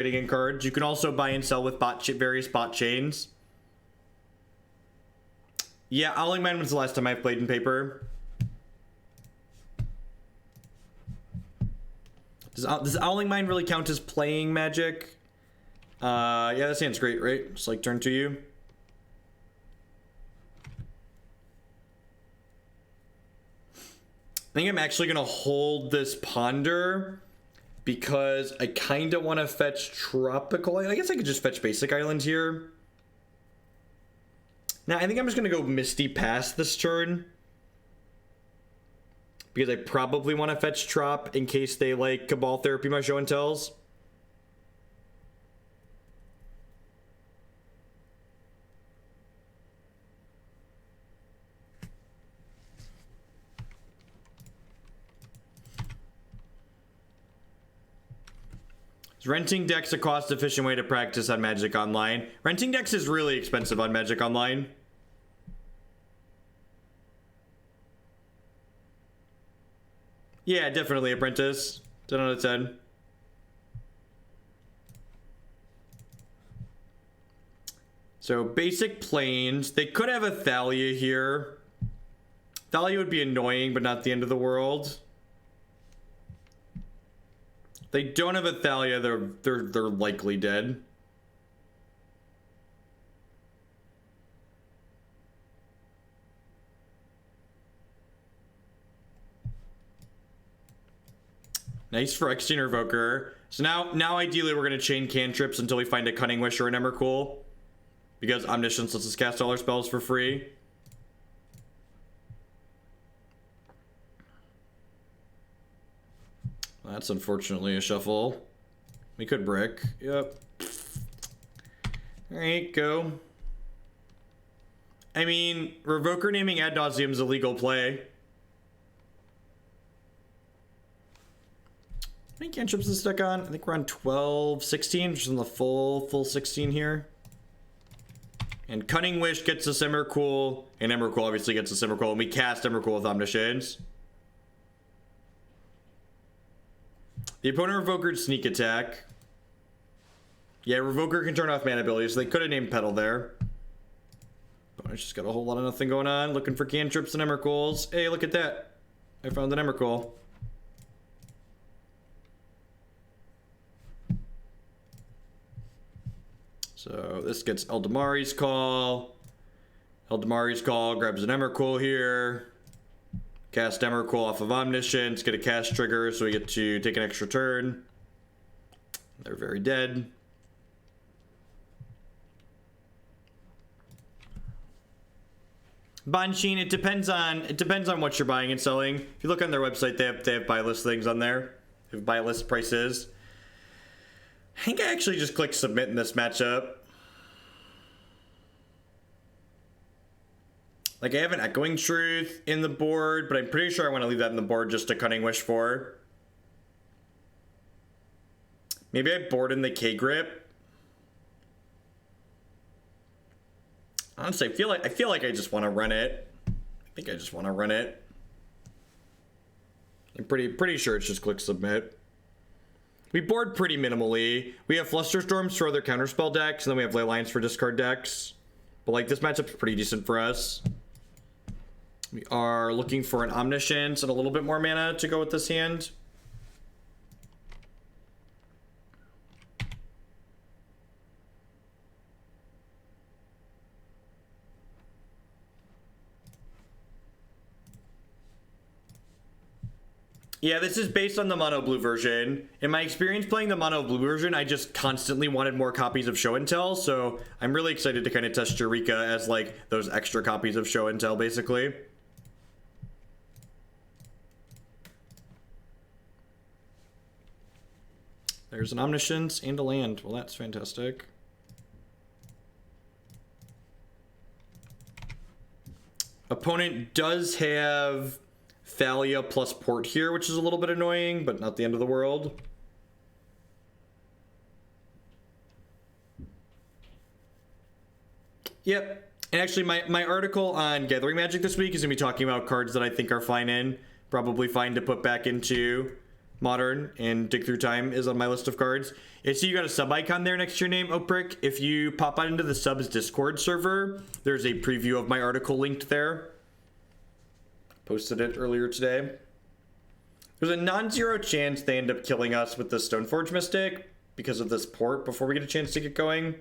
trading in cards. You can also buy and sell with various bot chains. Yeah, Owling Mine was the last time I played in paper. Does Owling Mine really count as playing Magic? Yeah, that sounds great, right? Just like turn to you. I think I'm actually gonna hold this Ponder because I kind of want to fetch Tropical. I guess I could just fetch Basic Island here. Now, I think I'm just gonna go Misty Pass this turn because I probably want to fetch Trop in case they like Cabal Therapy my show and tells. Is renting decks a cost-efficient way to practice on Magic Online? Renting decks is really expensive on Magic Online. Yeah, definitely, Apprentice. 10 out of 10. So, basic planes. They could have a Thalia here. Thalia would be annoying, but not the end of the world. They don't have a Thalia, they're likely dead. Nice for Phyrexian Revoker. So now ideally we're gonna chain cantrips until we find a Cunning Wish or an Emrakul. Because Omniscience lets us cast all our spells for free. That's unfortunately a shuffle. We could brick. Yep. Alright, go. I mean, Revoker naming ad nauseum is a legal play. How many cantrips is stuck on? I think we're on 12, 16, which is on the full 16 here. And Cunning Wish gets us Emrakul, and Emrakul obviously gets us Emrakul, and we cast Emrakul with Omniscience. The opponent Revokered Sneak Attack. Yeah, Revoker can turn off mana abilities, so they could have named Petal there. Opponent's just got a whole lot of nothing going on, looking for cantrips and Emrakuls. Hey, look at that. I found an Emrakul. So this gets Eladamri's Call. Eladamri's Call grabs an Emrakul here. Cast Emrakul off of Omniscience, get a cast trigger, so we get to take an extra turn. They're very dead. Banshin, it depends on what you're buying and selling. If you look on their website, they have buy list things on there. They have buy list prices. I think I actually just clicked submit in this matchup. Like, I have an Echoing Truth in the board, but I'm pretty sure I want to leave that in the board just to Cunning Wish for. Maybe I board in the K-Grip. Honestly, I feel like I just want to run it. I think I just want to run it. I'm pretty sure it's just click submit. We board pretty minimally. We have Flusterstorms for other counterspell decks, and then we have Leylines for discard decks. But like, this matchup's pretty decent for us. We are looking for an Omniscience and a little bit more mana to go with this hand. Yeah, this is based on the mono blue version. In my experience playing the mono blue version, I just constantly wanted more copies of Show and Tell, so I'm really excited to kind of test Eureka as like those extra copies of Show and Tell, basically. There's an Omniscience and a land. Well, that's fantastic. Opponent does have Thalia plus Port here, which is a little bit annoying, but not the end of the world. Yep. And actually, my article on Gathering Magic this week is going to be talking about cards that I think are fine in. Probably fine to put back into Modern and Dig Through Time is on my list of cards. I see you got a sub icon there next to your name, Oprick. If you pop out into the subs Discord server, there's a preview of my article linked there. Posted it earlier today. There's a non-zero chance they end up killing us with the Stoneforge Mystic because of this port before we get a chance to get going.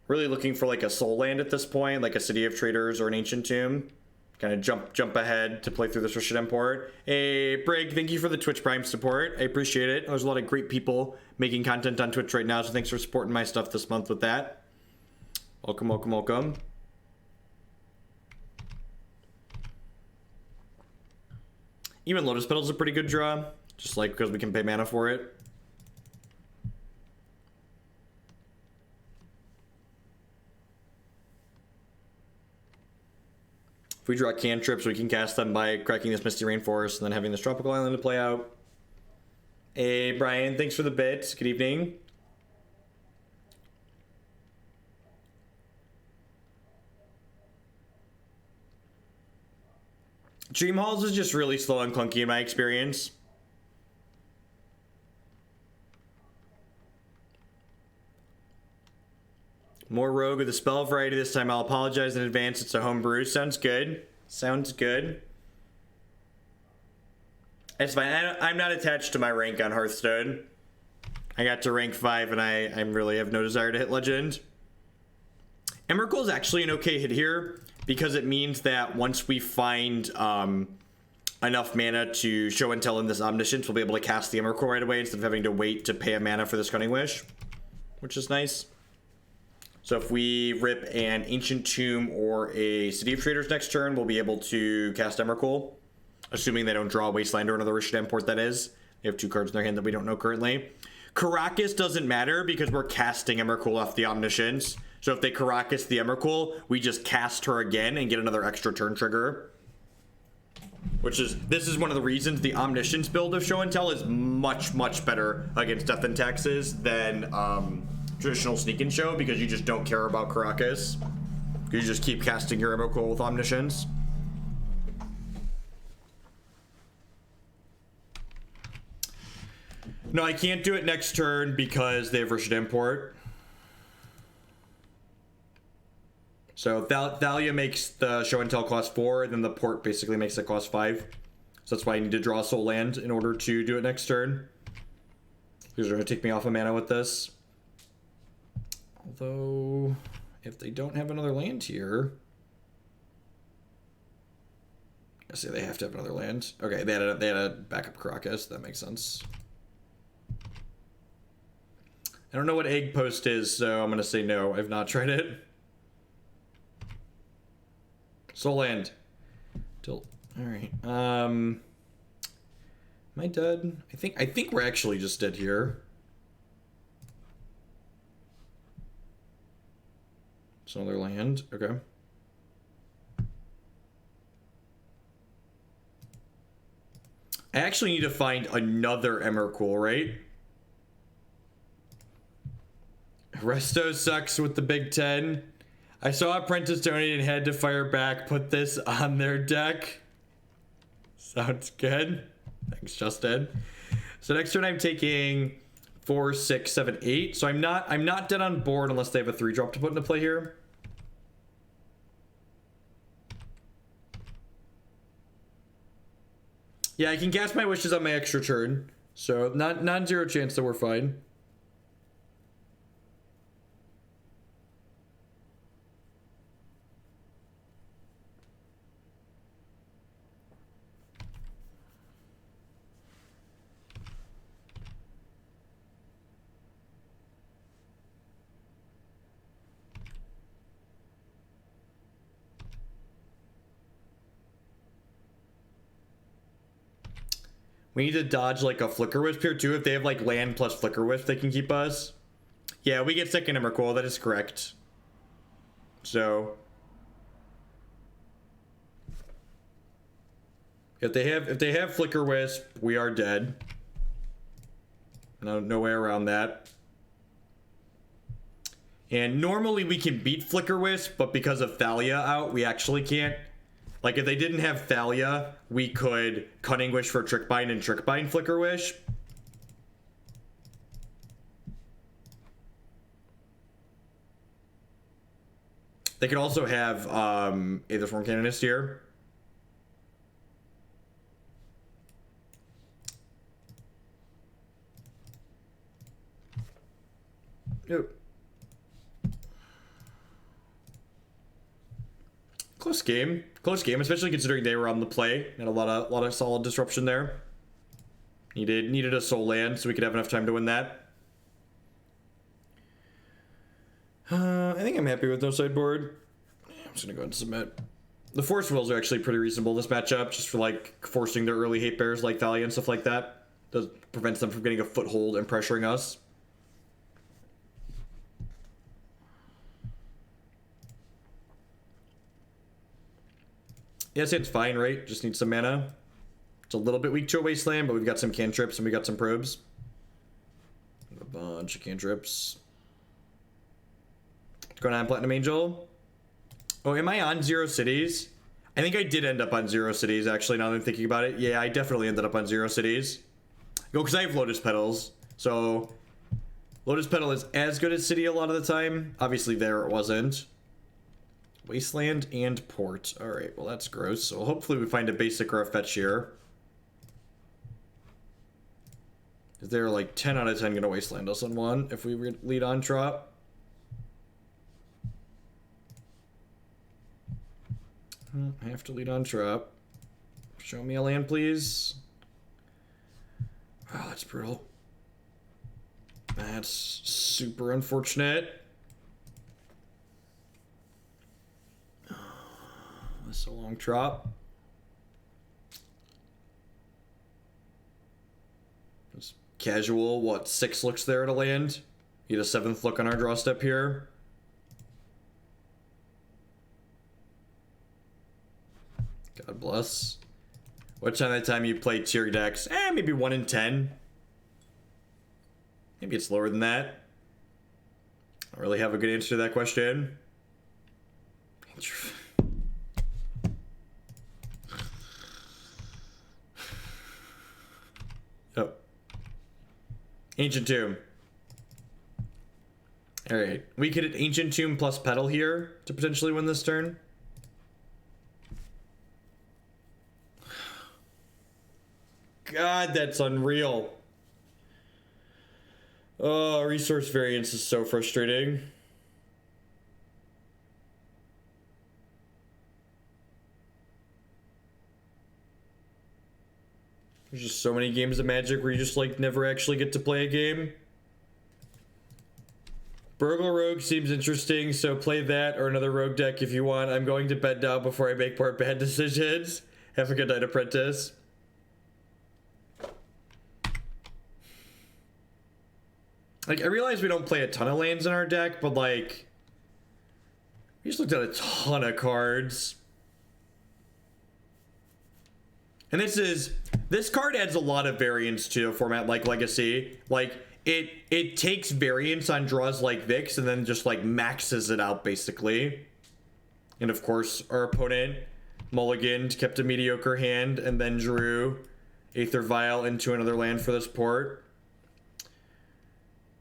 Really looking for like a soul land at this point, like a City of Traders or an Ancient Tomb. Kind of jump ahead to play through this Rishid Import. Hey, Brig, thank you for the Twitch Prime support. I appreciate it. There's a lot of great people making content on Twitch right now, so thanks for supporting my stuff this month with that. Welcome, welcome, welcome. Even Lotus Petal is a pretty good draw, just like because we can pay mana for it. If we draw cantrips, we can cast them by cracking this Misty Rainforest and then having this Tropical Island to play out. Hey, Brian, thanks for the bits. Good evening. Dream Halls is just really slow and clunky in my experience. More Rogue with a spell variety this time. I'll apologize in advance. It's a homebrew. Sounds good. Sounds good. It's fine. I'm not attached to my rank on Hearthstone. I got to rank 5 and I really have no desire to hit Legend. Emrakul is actually an okay hit here because it means that once we find enough mana to show and tell in this Omniscience, we'll be able to cast the Emrakul right away instead of having to wait to pay a mana for this Cunning Wish, which is nice. So if we rip an Ancient Tomb or a City of Traders next turn, we'll be able to cast Emrakul, assuming they don't draw a Wasteland or another Rishid Import, that is. They have 2 cards in their hand that we don't know currently. Karakas doesn't matter because we're casting Emrakul off the Omniscience. So if they Karakas the Emrakul, we just cast her again and get another extra turn trigger. This is one of the reasons the Omniscience build of Show and Tell is much, much better against Death and Taxes than traditional Sneak and Show, because you just don't care about Karakas. You just keep casting your Emrakul with Omniscience. No, I can't do it next turn because they have Rishid Import. So Thalia makes the Show and Tell cost 4, and then the port basically makes it cost 5. So that's why I need to draw a soul land in order to do it next turn. Because they're going to take me off of mana with this. Although, if they don't have another land here... I say they have to have another land. Okay, they had a backup Karakas. That makes sense. I don't know what Egg Post is, so I'm going to say no. I've not tried it. Soul land. Tilt. Alright. Am I dead? I think we're actually just dead here. It's another land. Okay. I actually need to find another Emrakul, right? Resto sucks with the Big Ten. I saw Apprentice donate and had to fire back. Put this on their deck. Sounds good. Thanks, Justin. So next turn I'm taking 4, 6, 7, 8. So I'm not dead on board unless they have a 3-drop to put into play here. Yeah, I can cast my wishes on my extra turn. So non-zero chance that we're fine. We need to dodge like a Flicker Wisp here too. If they have like land plus Flicker Wisp, they can keep us. Yeah, we get second Emrakul. That is correct. So if they have Flicker Wisp, we are dead. No way around that. And normally we can beat Flicker Wisp, but because of Thalia out, we actually can't. Like, if they didn't have Thalia, we could Cunning Wish for Trickbind and Trickbind Flicker Wish. They could also have Aetherform Canonist here. Nope. Close game, especially considering they were on the play. Had a lot of solid disruption there. Needed a soul land so we could have enough time to win that. I think I'm happy with no sideboard. I'm just gonna go ahead and submit. The Force Wills are actually pretty reasonable this matchup, just for like forcing their early hate bears like Thalia and stuff like that. Does prevents them from getting a foothold and pressuring us. Yes, it's fine, right? Just need some mana. It's a little bit weak to a Wasteland, but we've got some cantrips and we got some probes. A bunch of cantrips. What's going on, Platinum Angel? Oh, am I on Zero Cities? I think I did end up on Zero Cities, actually, now that I'm thinking about it. Yeah, I definitely ended up on Zero Cities. Go, because I have Lotus Petals. So, Lotus Petal is as good as City a lot of the time. Obviously, there it wasn't. Wasteland and Port. Alright, well that's gross. So hopefully we find a basic or a fetch here. Is there like 10 out of 10 gonna Wasteland us on one if we lead on drop? I have to lead on trap. Show me a land, please. Wow, that's brutal. That's super unfortunate. That's a long drop. Just casual, what, 6 looks there to land? Get a 7th look on our draw step here. God bless. What's on that time you play tier decks? Maybe 1 in 10. Maybe it's lower than that. I don't really have a good answer to that question. Oh. Ancient Tomb. Alright. We could hit Ancient Tomb plus Petal here to potentially win this turn. God, that's unreal. Oh, resource variance is so frustrating. There's just so many games of Magic where you just like never actually get to play a game. Burgle Rogue seems interesting, so play that or another rogue deck if you want. I'm going to bed now before I make more bad decisions. Have a good night, Apprentice. Like, I realize we don't play a ton of lands in our deck, but like, we just looked at a ton of cards. And this card adds a lot of variance to a format like Legacy. Like, it takes variance on draws like Vix and then just like maxes it out basically. And of course, our opponent mulliganed, kept a mediocre hand, and then drew Aether Vial into another land for this port.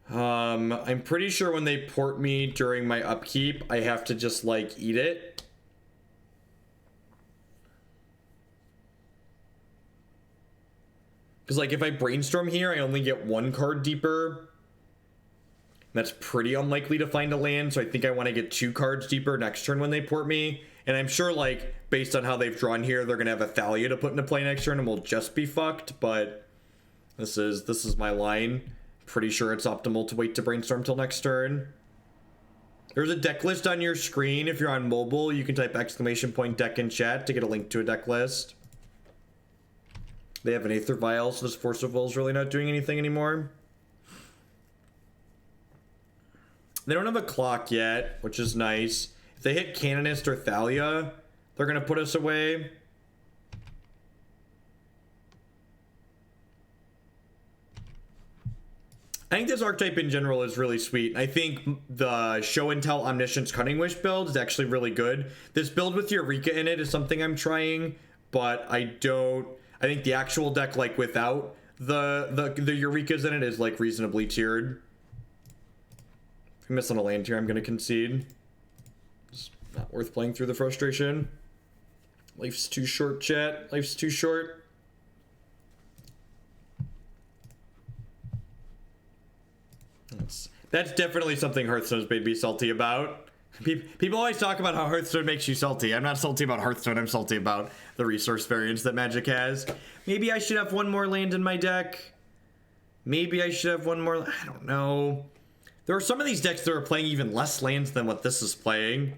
I'm pretty sure when they port me during my upkeep, I have to just like eat it. Because like if I Brainstorm here, I only get 1 card deeper. That's pretty unlikely to find a land, so I think I want to get 2 cards deeper next turn when they port me. And I'm sure like based on how they've drawn here, they're gonna have a Thalia to put into play next turn and we'll just be fucked. But this is my line. Pretty sure it's optimal to wait to Brainstorm till next turn. There's a deck list on your screen. If you're on mobile, you can type !deck in chat to get a link to a deck list. They have an Aether Vial, so this Force of Will is really not doing anything anymore. They don't have a clock yet, which is nice. If they hit Canonist or Thalia, they're going to put us away. I think this archetype in general is really sweet. I think the Show and Tell Omniscience Cunning Wish build is actually really good. This build with Eureka in it is something I'm trying, but I think the actual deck, like without the Eurekas in it, is like reasonably tiered. If I miss on a land here, I'm gonna concede. It's not worth playing through the frustration. Life's too short, chat. Life's too short. That's definitely something Hearthstone's made me salty about. People always talk about how Hearthstone makes you salty. I'm not salty about Hearthstone, I'm salty about the resource variance that Magic has. Maybe I should have one more land in my deck. Maybe I should have one more, I don't know. There are some of these decks that are playing even less lands than what this is playing.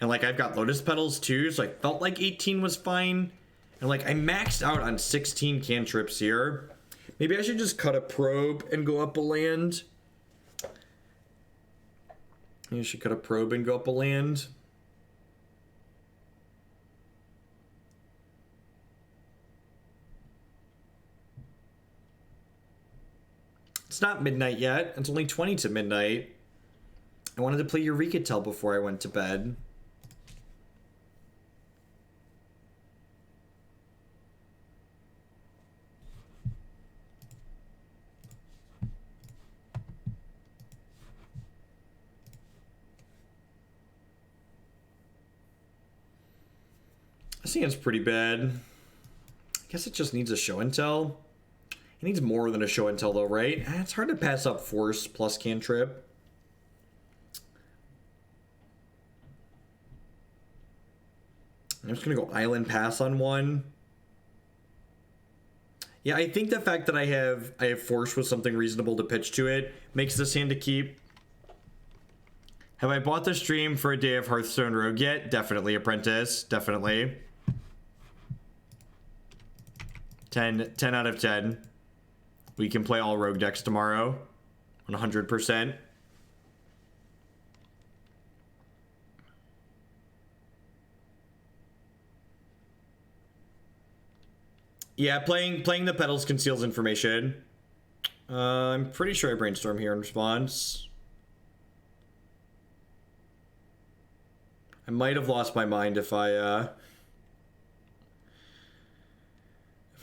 And like I've got Lotus Petals too, so I felt like 18 was fine. And like I maxed out on 16 cantrips here. Maybe I should just cut a probe and go up a land. You should cut a probe and go up a land. It's not midnight yet. It's only 20 to midnight. I wanted to play Eureka Tell before I went to bed. This hand's pretty bad. I guess it just needs a show and tell. It needs more than a show and tell though, right? It's hard to pass up force plus cantrip. I'm just gonna go island pass on one. Yeah, I think the fact that I have force with something reasonable to pitch to it makes this hand to keep. Have I bought the stream for a day of Hearthstone Rogue yet? Definitely, Apprentice. Definitely. 10 out of 10. We can play all Rogue decks tomorrow. 100%. Yeah, playing the petals conceals information. I'm pretty sure I brainstorm here in response. I might have lost my mind if I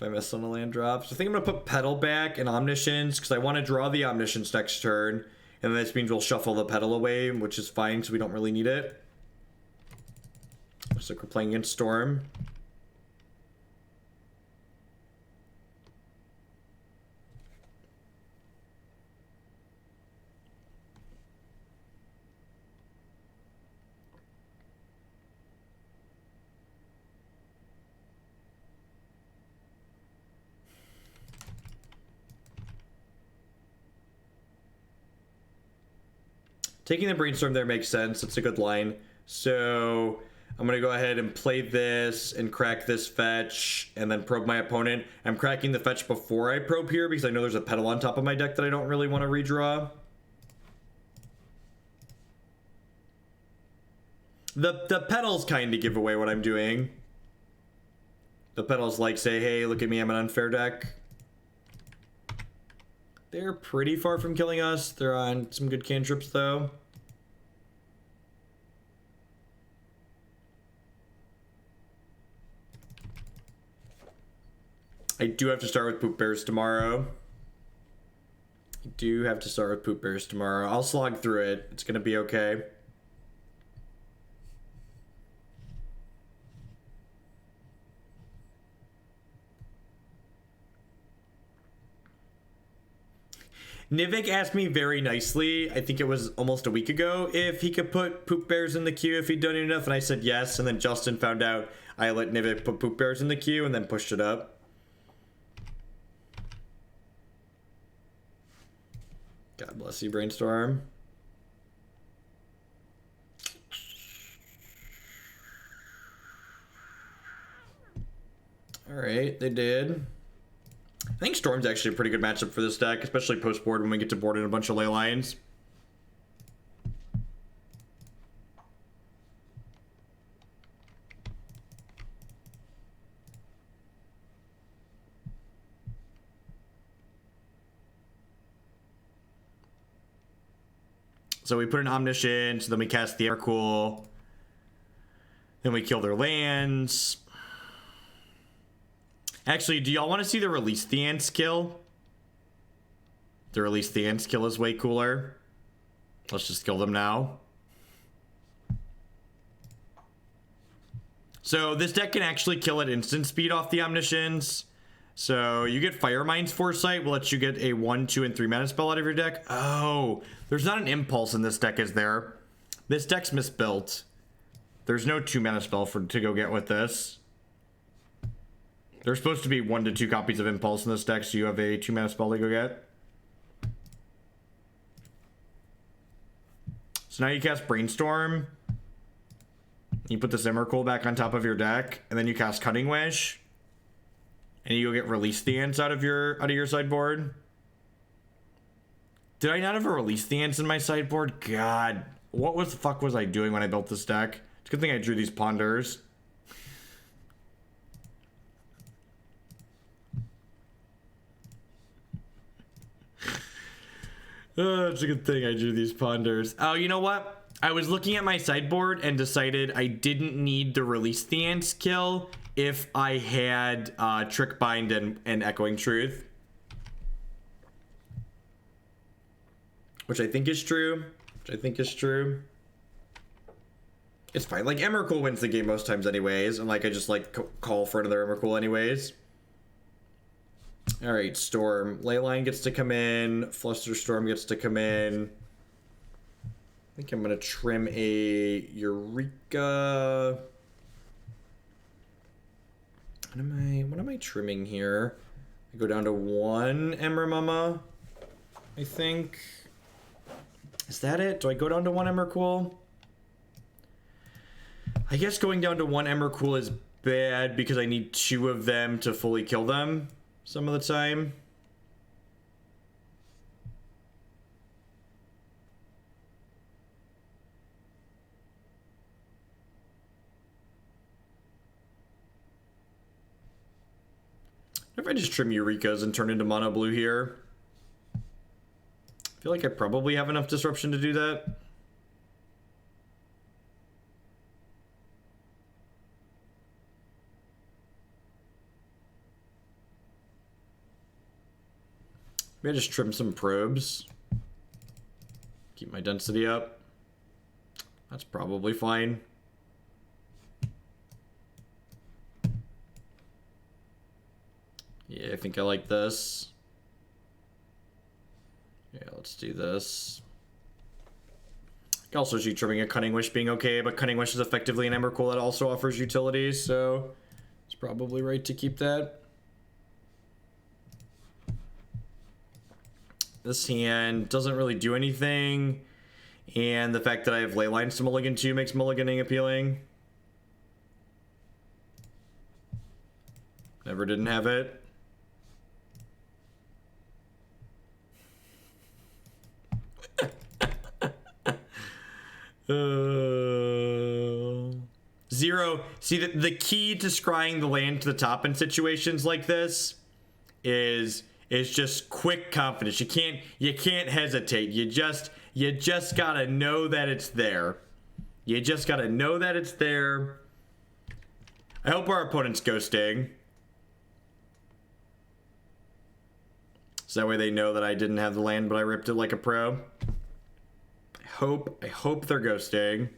missed on a land drop. So I think I'm gonna put Petal back and Omniscience because I want to draw the Omniscience next turn, and this means we'll shuffle the Petal away, which is fine because we don't really need it. Looks like we're playing against Storm. Taking the Brainstorm there makes sense. It's a good line. So I'm going to go ahead and play this and crack this fetch and then probe my opponent. I'm cracking the fetch before I probe here because I know there's a Petal on top of my deck that I don't really want to redraw. The Petals kind of give away what I'm doing. The Petals like say, hey, look at me, I'm an unfair deck. They're pretty far from killing us. They're on some good cantrips, though. I do have to start with Poop Bears tomorrow. I'll slog through it. It's going to be okay. Nivik asked me very nicely, I think it was almost a week ago, if he could put Poop Bears in the queue if he'd done enough, and I said yes, and then Justin found out I let Nivik put Poop Bears in the queue and then pushed it up. God bless you, Brainstorm. Alright, they did. I think Storm's actually a pretty good matchup for this deck, especially post-board when we get to board in a bunch of Leylines. So we put an Omniscience, then we cast the Emrakul, then we kill their lands. Actually, do y'all want to see the Release the Ants kill? The Release the Ants kill is way cooler. Let's just kill them now. So this deck can actually kill at instant speed off the Omniscience. So you get Firemind's Foresight, will let you get a 1, 2, and 3 mana spell out of your deck. Oh, there's not an Impulse in this deck, is there? This deck's misbuilt. There's no 2 mana spell to go get with this. There's supposed to be 1 to 2 copies of Impulse in this deck, so you have a 2 mana spell to go get. So now you cast Brainstorm. You put this Emrakul back on top of your deck, and then you cast Cunning Wish. And you go get Release the Ants out of your sideboard. Did I not have a Release the Ants in my sideboard? God, what the fuck was I doing when I built this deck? It's a good thing I drew these Ponders. Oh, it's a good thing I drew these Ponders. Oh, you know what? I was looking at my sideboard and decided I didn't need the Release the Ants kill if I had Trickbind and Echoing Truth. Which I think is true. It's fine. Like, Emrakul wins the game most times anyways. And, like, I just, like, call for another Emrakul anyways. Alright, Storm. Leyline gets to come in. Flusterstorm gets to come in. I think I'm going to trim a Eureka. What am I trimming here? I go down to 1 Emramama, I think. Is that it? Do I go down to 1 Emrakul? I guess going down to 1 Emrakul is bad because I need 2 of them to fully kill them some of the time. What if I just trim Eurekas and turn into mono blue here? I feel like I probably have enough disruption to do that. Maybe I just trim some probes. Keep my density up. That's probably fine. Yeah, I think I like this. Yeah, let's do this. I can also see trimming a Cunning Wish being okay, but Cunning Wish is effectively an Emrakul that also offers utilities, so it's probably right to keep that. This hand doesn't really do anything, and the fact that I have Leylines to mulligan too makes mulliganing appealing. Never didn't have it. Zero. See, the key to scrying the land to the top in situations like this is just quick confidence. You can't hesitate. You just gotta know that it's there. You just gotta know that it's there. I hope our opponent's ghosting, so that way they know that I didn't have the land, but I ripped it like a pro. I hope they're ghosting.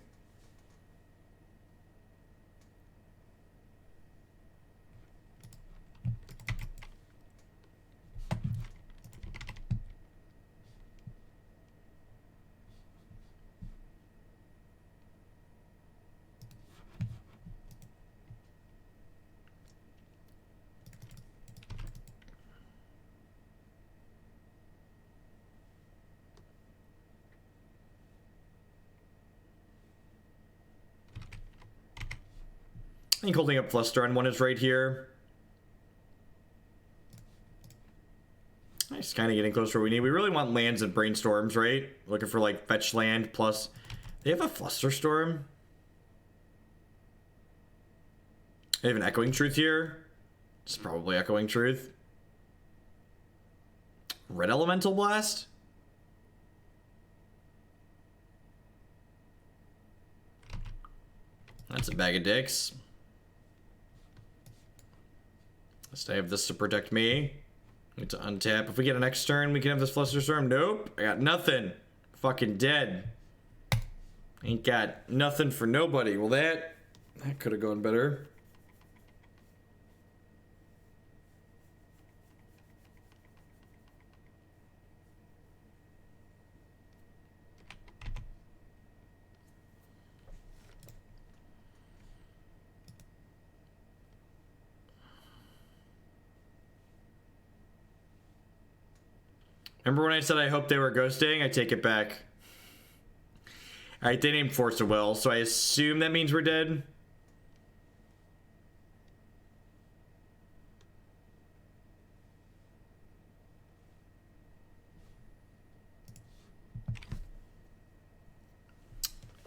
I think holding up Fluster on 1 is right here. Nice, kind of getting close to what we need. We really want lands and Brainstorms, right? Looking for like fetch land plus... They have a Flusterstorm. They have an Echoing Truth here. It's probably Echoing Truth. Red Elemental Blast? That's a bag of dicks. Let's have this to protect me. Need to untap. If we get an next turn, we can have this Flusterstorm. Nope. I got nothing. Fucking dead. Ain't got nothing for nobody. Well, that could have gone better. Remember when I said I hope they were ghosting? I take it back. Alright, they named Force of Will, so I assume that means we're dead.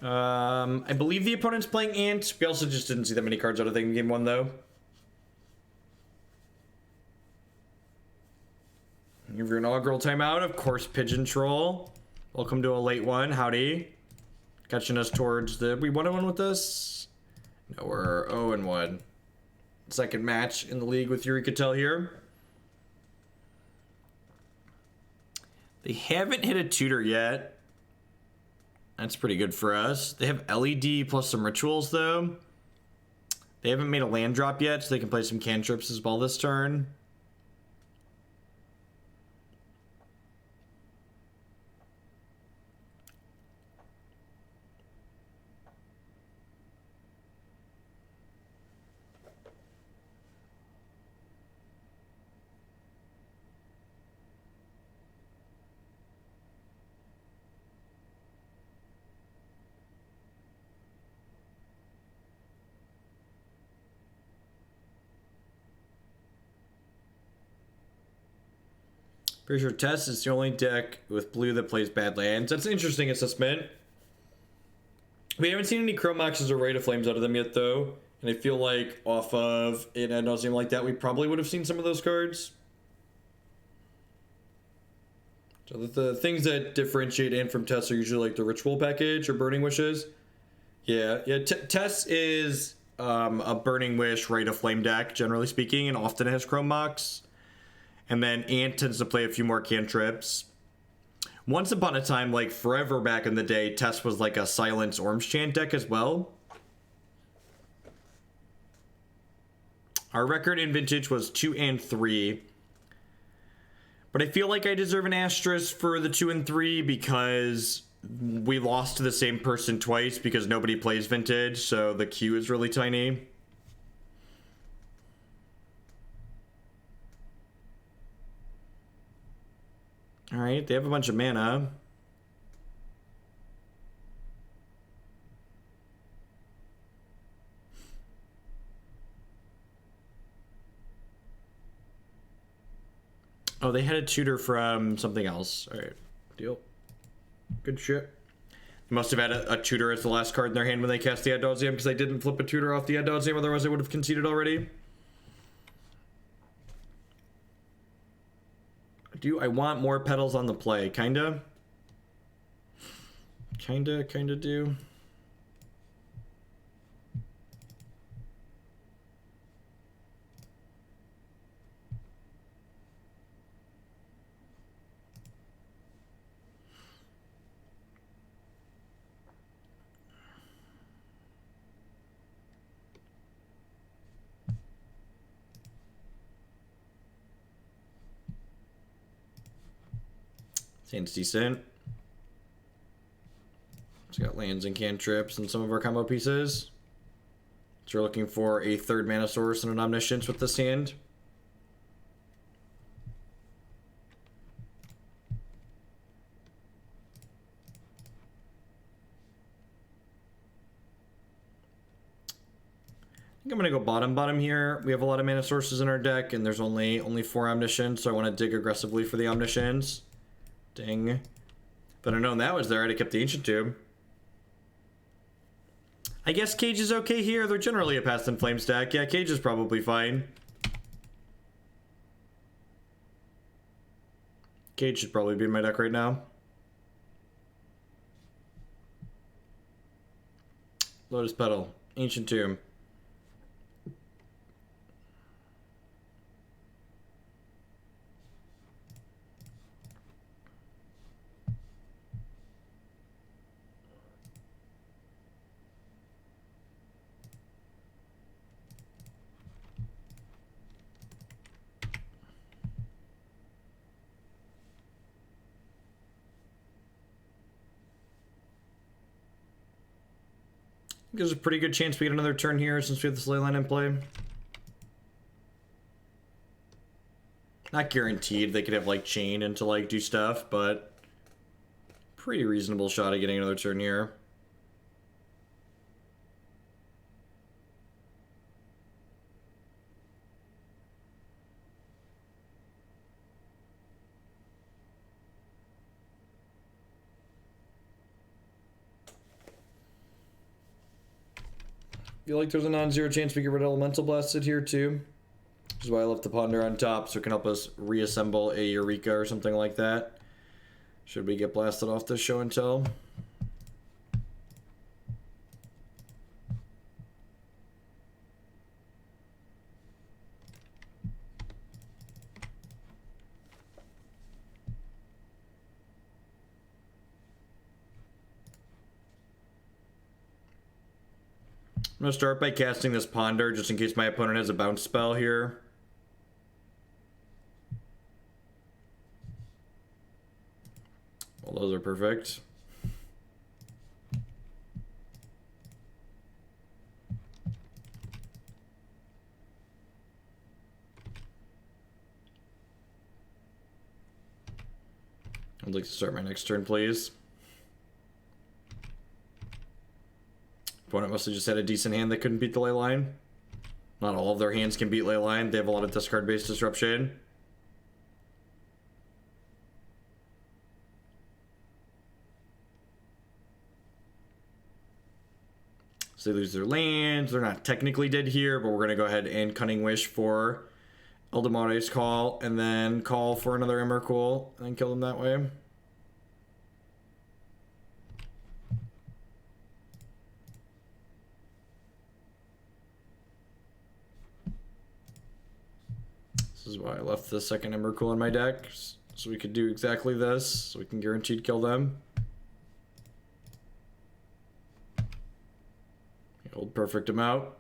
I believe the opponent's playing Ant. We also just didn't see that many cards out of thing in game one, though. Give your inaugural timeout, of course, Pigeon Troll. Welcome to a late one. Howdy. Catching us towards the... We won a one with this? No, we're 0-1. Second match in the league with Eureka here. They haven't hit a tutor yet. That's pretty good for us. They have LED plus some rituals, though. They haven't made a land drop yet, so they can play some cantrips as well this turn. Pretty sure Test is the only deck with blue that plays bad lands. That's an interesting assessment. We haven't seen any Chromoxes or Ray of Flames out of them yet, though. And I feel like off of an ad nauseam like that, we probably would have seen some of those cards. So the things that differentiate Ant from Test are usually like the Ritual package or Burning Wishes. Yeah. Test is a Burning Wish, Ray of Flame deck, generally speaking, and often has Chromox. And then Ant tends to play a few more cantrips. Once upon a time, like forever back in the day, Test was like a Silence Orange Chant deck as well. Our record in Vintage was 2 and 3. But I feel like I deserve an asterisk for the 2 and 3 because we lost to the same person twice because nobody plays Vintage, so the queue is really tiny. Alright, they have a bunch of mana. Oh, they had a tutor from something else. Alright, deal. Good shit. They must have had a tutor as the last card in their hand when they cast the Ad Nauseam because they didn't flip a tutor off the Ad Nauseam, otherwise they would have conceded already. I want more petals on the play? Kinda do. Seems decent. It's got lands and cantrips and some of our combo pieces. So we're looking for a third mana source and an Omniscience with this hand. I think I'm gonna go bottom here. We have a lot of mana sources in our deck, and there's only 4 Omniscience, so I want to dig aggressively for the Omniscience. Dang. If I'd have known that was there, I'd have kept the Ancient Tube. I guess Cage is okay here. They're generally a Past in Flame stack. Yeah, Cage is probably fine. Cage should probably be in my deck right now. Lotus Petal. Ancient Tomb. There's a pretty good chance we get another turn here since we have this Leyline in play. Not guaranteed. They could have like chain and to like do stuff, but pretty reasonable shot at getting another turn here. I feel like there's a non-zero chance we get rid of Elemental Blasted here too. Which is why I left the Ponder on top, so it can help us reassemble a Eureka or something like that. Should we get blasted off this show and tell? I'm going to start by casting this Ponder, just in case my opponent has a bounce spell here. Well, those are perfect. I'd like to start my next turn, please. Opponent must have just had a decent hand that couldn't beat the Leyline. Not all of their hands can beat Leyline. They have a lot of discard-based disruption. So they lose their lands. They're not technically dead here, but we're going to go ahead and Cunning Wish for Eladamri's Call, and then call for another Emrakul, and then kill them that way. This is why I left the second Emrakul in my deck, so we could do exactly this, so we can guaranteed kill them. Hold perfect them out.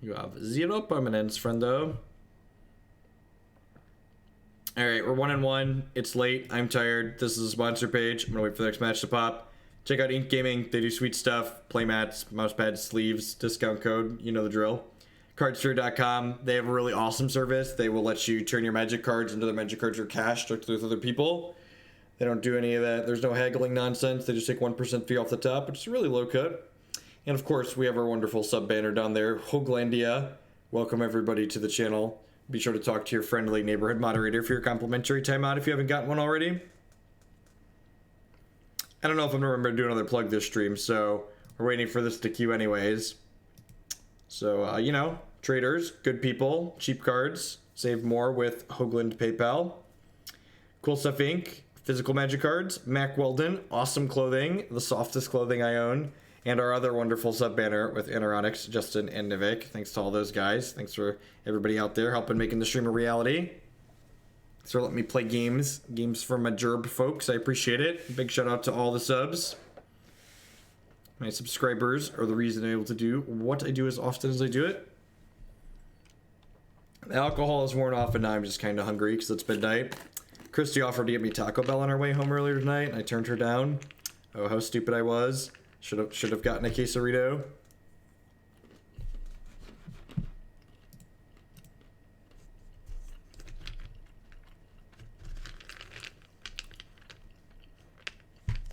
You have 0 permanents, friendo. Alright, we're 1-1. It's late. I'm tired. This is a sponsor page. I'm gonna wait for the next match to pop. Check out Ink Gaming. They do sweet stuff. Playmats, mousepads, sleeves, discount code. You know the drill. Cardsphere.com. They have a really awesome service. They will let you turn your magic cards into the magic cards for cash directly with other people. They don't do any of that. There's no haggling nonsense. They just take 1% fee off the top, which is really low cut. And of course, we have our wonderful sub banner down there, Hoglandia. Welcome everybody to the channel. Be sure to talk to your friendly neighborhood moderator for your complimentary timeout if you haven't gotten one already. I don't know if I'm gonna remember to do another plug this stream, so we're waiting for this to queue anyways. So, you know, traders, good people, cheap cards, save more with Hogland PayPal. Cool Stuff Inc., physical magic cards, Mac Weldon, awesome clothing, the softest clothing I own, and our other wonderful sub banner with Anoronics, Justin, and Nivik. Thanks to all those guys. Thanks for everybody out there helping making the stream a reality. Thanks for letting me play games for my Gerb folks. I appreciate it. Big shout out to all the subs. My subscribers are the reason I'm able to do what I do as often as I do it. The alcohol is worn off and now I'm just kind of hungry because it's midnight. Christy offered to get me Taco Bell on our way home earlier tonight and I turned her down. Oh, how stupid I was. Should have gotten a quesarito.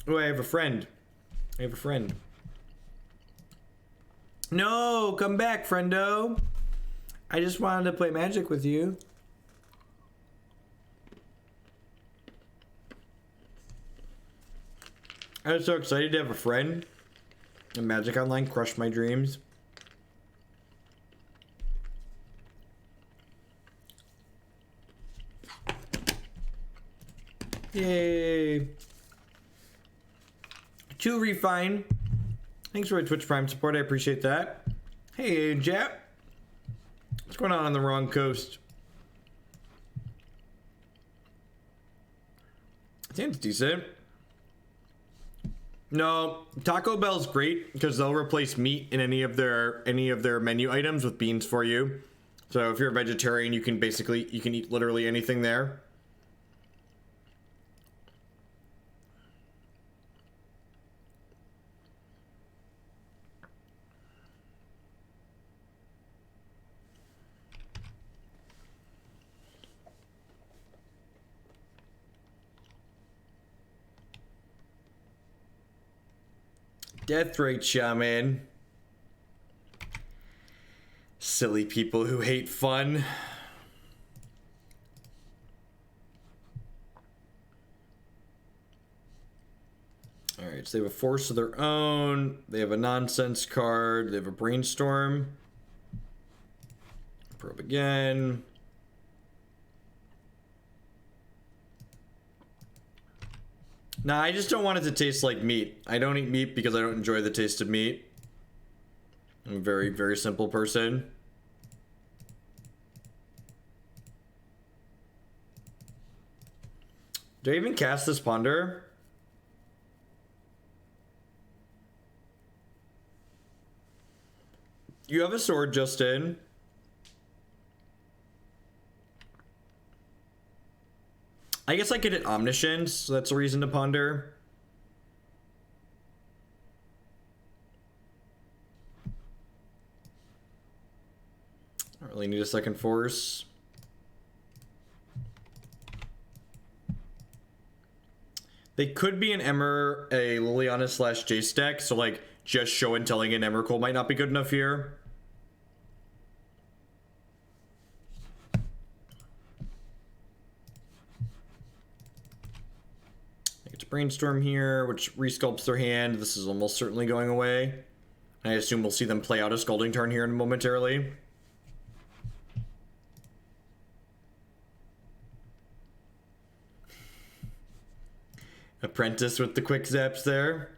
Oh, I have a friend. No, come back, friendo. I just wanted to play Magic with you. I was so excited to have a friend. And Magic Online crushed my dreams. Yay. To Refine. Thanks for the Twitch Prime support. I appreciate that. Hey, Jap. What's going on the wrong coast? I think it's decent. No, Taco Bell's great because they'll replace meat in any of their menu items with beans for you. So if you're a vegetarian, you can eat literally anything there. Death Rate Shaman. Silly people who hate fun. Alright, so they have a force of their own. They have a nonsense card. They have a Brainstorm. Probe again. Nah, I just don't want it to taste like meat. I don't eat meat because I don't enjoy the taste of meat. I'm a very, very simple person. Do I even cast this Ponder? You have a sword, Justin. I guess I could hit Omniscience, so that's a reason to ponder. I don't really need a second force. They could be an a Liliana / Jace deck, so like just show and telling an Emrakul might not be good enough here. Brainstorm here, which resculpts their hand. This is almost certainly going away. I assume we'll see them play out a Scalding Tarn here momentarily. Apprentice with the quick zaps there.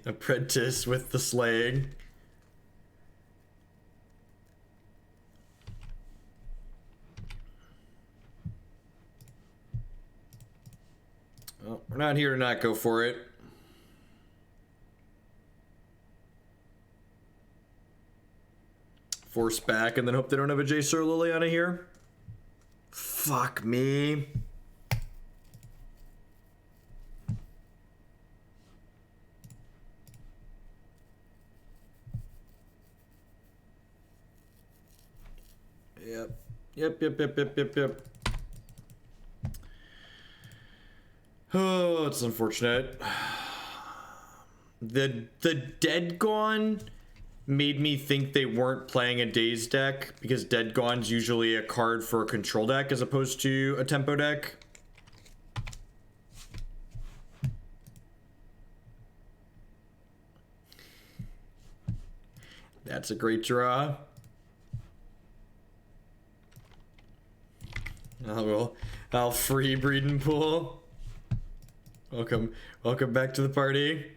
Apprentice with the slaying. Well, we're not here to not go for it. Force back and then hope they don't have a Jace or Liliana here. Fuck me. Yep. Oh, it's unfortunate. The Dead Gone made me think they weren't playing a Daze deck because Dead Gone's usually a card for a control deck as opposed to a tempo deck. That's a great draw. I'll free Breeding Pool. Welcome back to the party.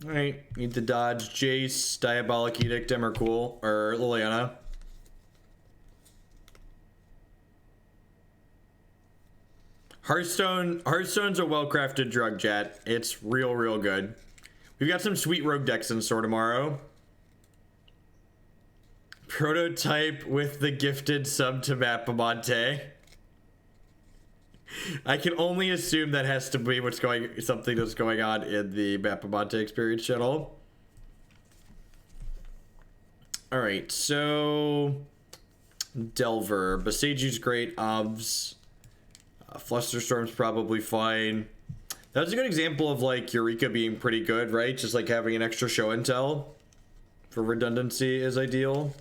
Alright, need to dodge Jace, Diabolic Edict, Emrakul, or Liliana. Hearthstone's a well-crafted drug, chat. It's real good. We've got some sweet rogue decks in store tomorrow. Prototype with the gifted sub to Mapamonte. I can only assume that has to be something that's going on in the Mapamonte experience channel. All right, so Delver, Boseiju's great. Obs, Flusterstorm's probably fine. That was a good example of like Eureka being pretty good, right? Just like having an extra show and tell for redundancy is ideal.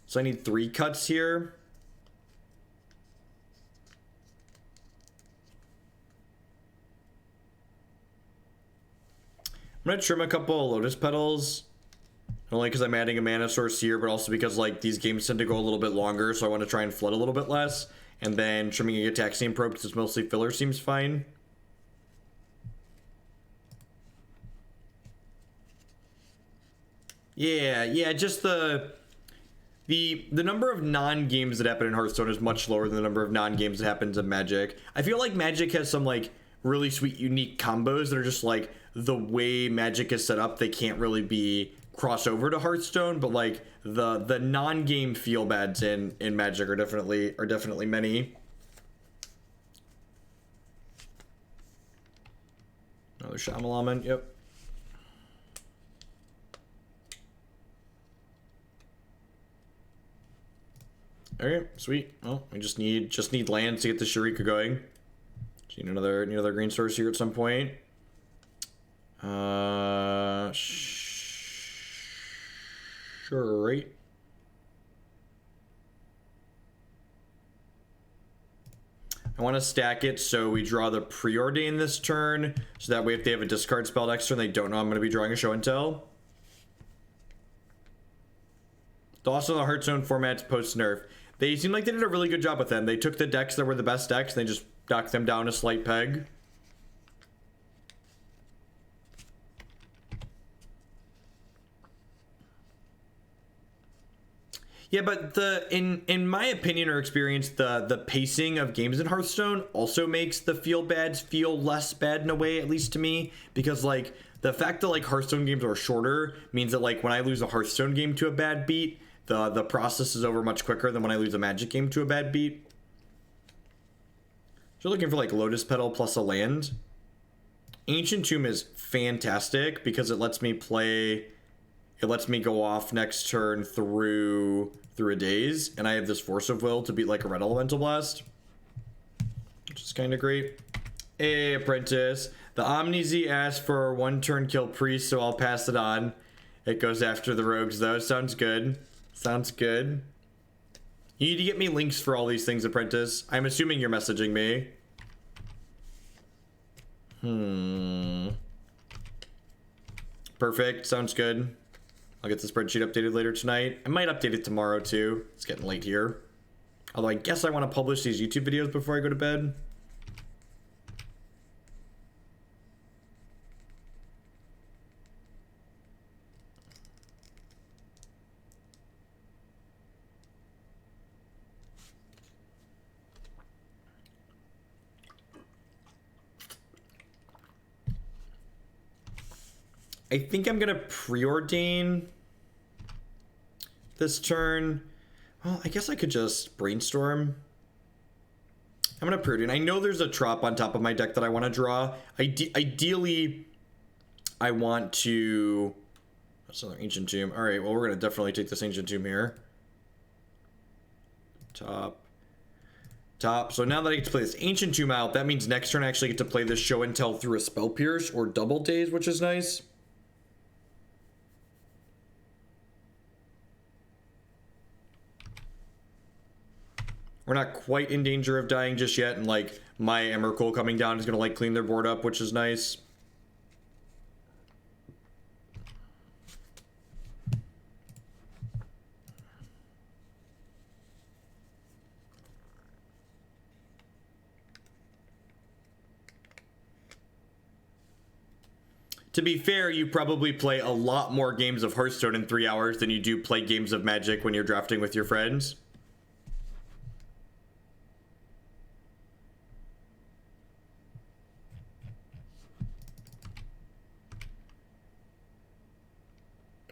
So I need 3 cuts here. I'm gonna trim a couple of Lotus Petals. Not only because I'm adding a mana source here, but also because like these games tend to go a little bit longer, so I want to try and flood a little bit less. And then trimming a Gitaxian Probe because it's mostly filler seems fine. Yeah, just the number of non-games that happen in Hearthstone is much lower than the number of non-games that happens in Magic. I feel like Magic has some like really sweet unique combos that are just like the way Magic is set up, they can't really be crossover to Hearthstone, but like the non-game feel bads in Magic are definitely many. Another Shyamalan, yep. Okay, sweet. Well, we just need lands to get the Eureka going. Just need another green source here at some point. Sure, right. I want to stack it so we draw the Preordain this turn, so that way if they have a discard spell next turn, they don't know I'm going to be drawing a show and tell. Also, the Hearthstone format's post-nerf. They seem like they did a really good job with them. They took the decks that were the best decks, and they just knocked them down a slight peg. Yeah, but in my opinion or experience, the pacing of games in Hearthstone also makes the feel bads feel less bad in a way, at least to me, because like the fact that like Hearthstone games are shorter means that like when I lose a Hearthstone game to a bad beat, the process is over much quicker than when I lose a Magic game to a bad beat. So looking for like Lotus Petal plus a land. Ancient Tomb is fantastic because it lets me go off next turn through a daze, and I have this Force of Will to beat like a Red Elemental Blast, which is kind of great. Hey, Apprentice. The Omni Z asked for a 1-turn kill priest, so I'll pass it on. It goes after the rogues, though. Sounds good. Sounds good. You need to get me links for all these things, Apprentice. I'm assuming you're messaging me. Perfect. Sounds good. I'll get the spreadsheet updated later tonight. I might update it tomorrow, too. It's getting late here. Although I guess I want to publish these YouTube videos before I go to bed. I think I'm gonna Preordain this turn. Well, I guess I could just Brainstorm. I'm gonna Preordain. I know there's a Trop on top of my deck that I want to draw. Ideally, I want to... That's another Ancient Tomb. Alright, well, we're gonna definitely take this Ancient Tomb here. Top. So now that I get to play this Ancient Tomb out, that means next turn I actually get to play this Show and Tell through a Spell Pierce or Double Daze, which is nice. We're not quite in danger of dying just yet, and like my Emrakul coming down is gonna like clean their board up, which is nice. To be fair, you probably play a lot more games of Hearthstone in 3 hours than you do play games of Magic when you're drafting with your friends.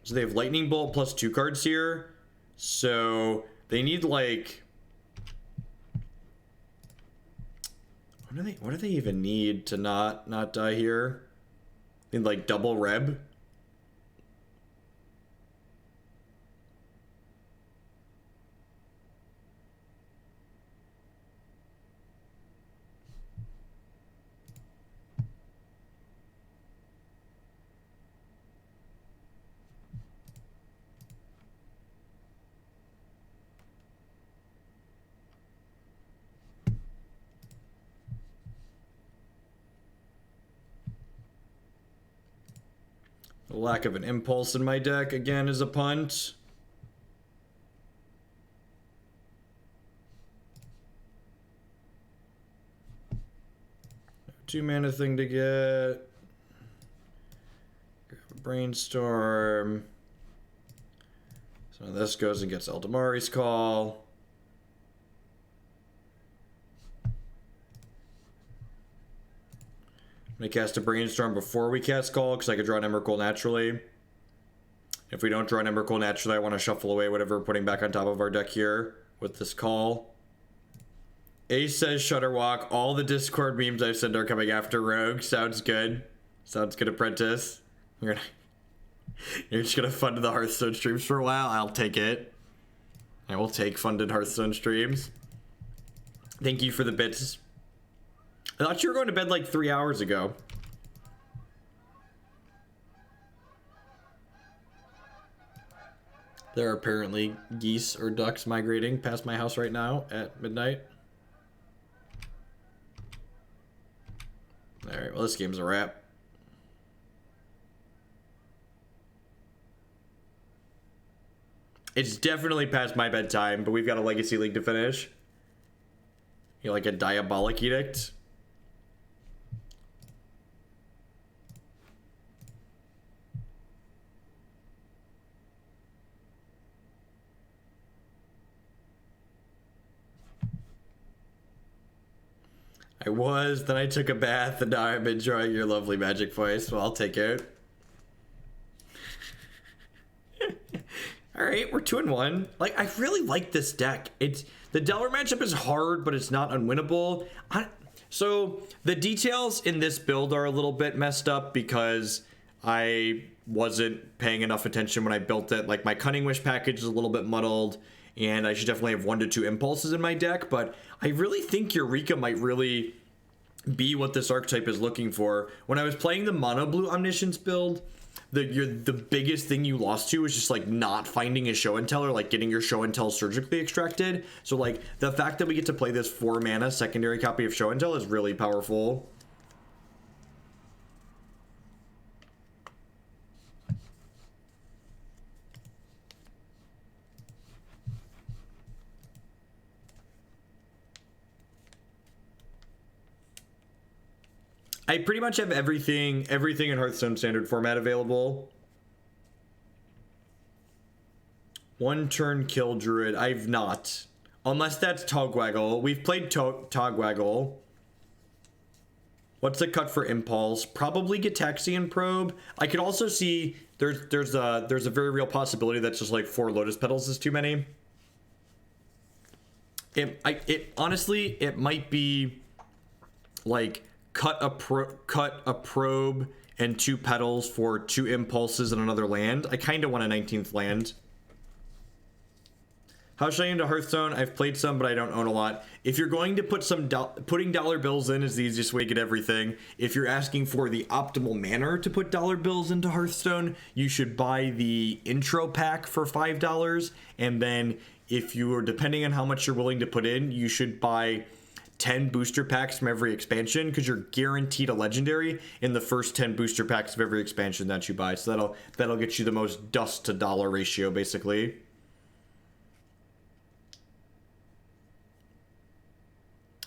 So they have Lightning Bolt plus 2 cards here. So they need like... What do they even need to not die here? In like double reb? The lack of an impulse in my deck, again, is a punt. Two mana thing to get. Grab a Brainstorm. So this goes and gets Eladamri's Call. I'm gonna cast a Brainstorm before we cast Call because I could draw an Emrakul naturally. If we don't draw an Emrakul naturally, I want to shuffle away whatever we're putting back on top of our deck here with this Call. Ace says Shutterwalk. All the Discord memes I've sent are coming after Rogue. Sounds good. Sounds good, Apprentice. You're just gonna fund the Hearthstone streams for a while? I'll take it. I will take funded Hearthstone streams. Thank you for the bits. I thought you were going to bed like 3 hours ago. There are apparently geese or ducks migrating past my house right now at midnight. Alright, well, this game's a wrap. It's definitely past my bedtime, but we've got a Legacy League to finish. You like a Diabolic Edict? I was, then I took a bath, and now I'm enjoying your lovely magic voice. Well, I'll take it. Alright, we're 2-1. Like, I really like this deck. The Delver matchup is hard, but it's not unwinnable. So, the details in this build are a little bit messed up because I wasn't paying enough attention when I built it. Like, my Cunning Wish package is a little bit muddled, and I should definitely have 1 to 2 impulses in my deck, but I really think Eureka might really be what this archetype is looking for. When I was playing the mono blue Omniscience build, the biggest thing you lost to was just like not finding a show and tell or like getting your show and tell surgically extracted. So like the fact that we get to play this 4 mana secondary copy of show and tell is really powerful. I pretty much have everything in Hearthstone standard format available. 1 turn kill druid. I've not. Unless that's Togwaggle. We've played Togwaggle. What's the cut for impulse? Probably Gitaxian Probe. I could also see there's a very real possibility that's just like 4 Lotus Petals is too many. Honestly, it might be like cut a probe and 2 petals for 2 impulses and another land. I kind of want a 19th land. How should I into Hearthstone? I've played some, but I don't own a lot. If you're going to put some putting dollar bills in is the easiest way to get everything. If you're asking for the optimal manner to put dollar bills into Hearthstone, you should buy the intro pack for $5, and then if you are, depending on how much you're willing to put in, you should buy 10 booster packs from every expansion, because you're guaranteed a legendary in the first 10 booster packs of every expansion that you buy. So that'll get you the most dust to dollar ratio, basically.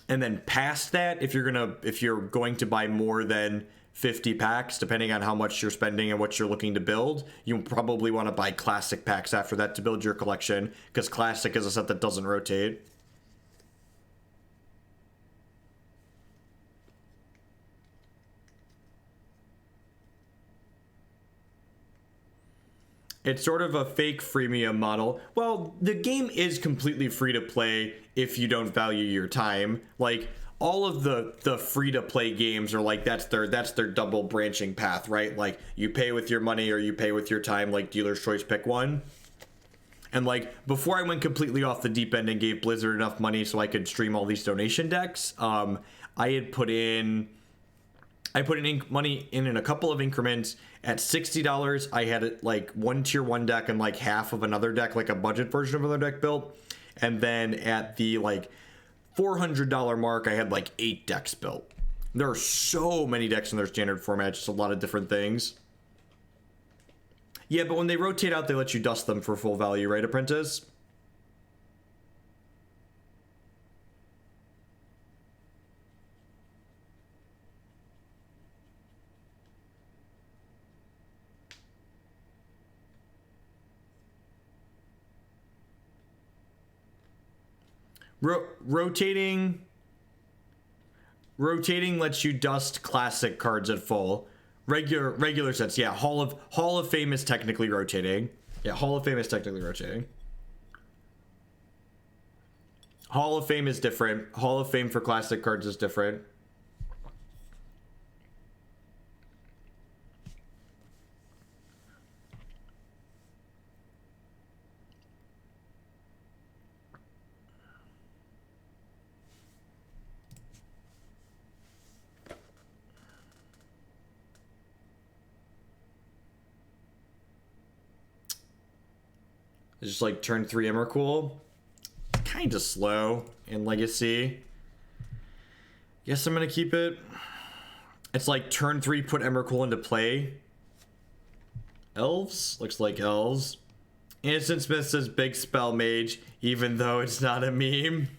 And then past that, if you're going to buy more than 50 packs, depending on how much you're spending and what you're looking to build, you probably want to buy classic packs after that to build your collection, because classic is a set that doesn't rotate. It's sort of a fake freemium model. Well, the game is completely free to play if you don't value your time. Like, all of the free to play games are like that's their double branching path, right? Like you pay with your money or you pay with your time, like dealer's choice, pick one. And like before I went completely off the deep end and gave Blizzard enough money so I could stream all these donation decks, I had put in money in a couple of increments. At $60, I had like one tier 1 deck and like half of another deck, like a budget version of another deck built. And then at the like $400 mark, I had like 8 decks built. There are so many decks in their standard format, just a lot of different things. Yeah, but when they rotate out, they let you dust them for full value, right, Apprentice? Rotating lets you dust classic cards at full. Regular sets, yeah. Hall of Fame is technically rotating. Yeah, Hall of Fame is technically rotating. Hall of Fame is different. Hall of Fame for classic cards is different. It's just like turn 3 Emrakul. Kind of slow in Legacy. Guess I'm going to keep it. It's like turn 3, put Emrakul into play. Elves? Looks like elves. Innocent Smith says big spell mage, even though it's not a meme.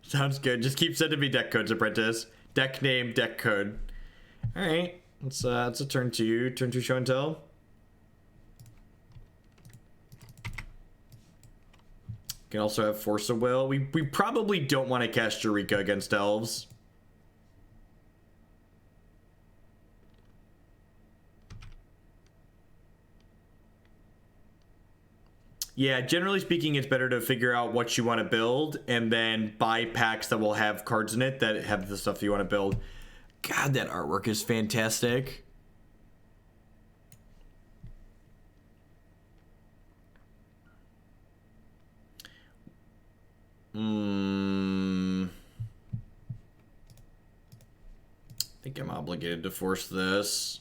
Sounds good. Just keep sending me deck codes, Apprentice. Deck name, deck code. Alright. It's a turn 2. Turn 2 show and tell. Can also have Force of Will. We probably don't want to cast Eureka against elves. Yeah, generally speaking, it's better to figure out what you want to build and then buy packs that will have cards in it that have the stuff you want to build. God, that artwork is fantastic. I think I'm obligated to force this.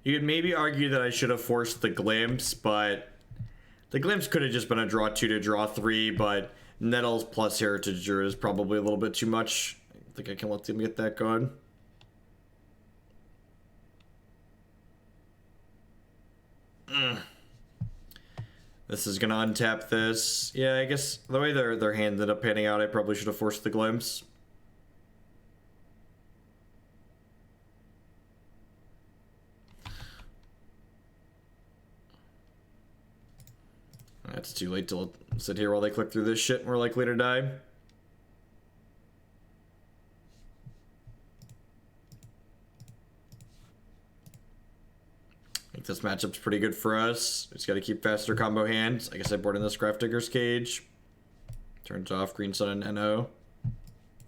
You could maybe argue that I should have forced the Glimpse, but the Glimpse could have just been a draw 2 to draw 3, but Nettles plus Heritage Druid is probably a little bit too much. I think I can let them get that going. This is gonna untap this. Yeah, I guess the way their hand ended up panning out, I probably should have forced the Glimpse. It's too late to sit here while they click through this shit and we're likely to die. I think this matchup's pretty good for us. Just gotta keep faster combo hands. I guess I board in this Grafdigger's Cage. Turns off Green Sun and NO.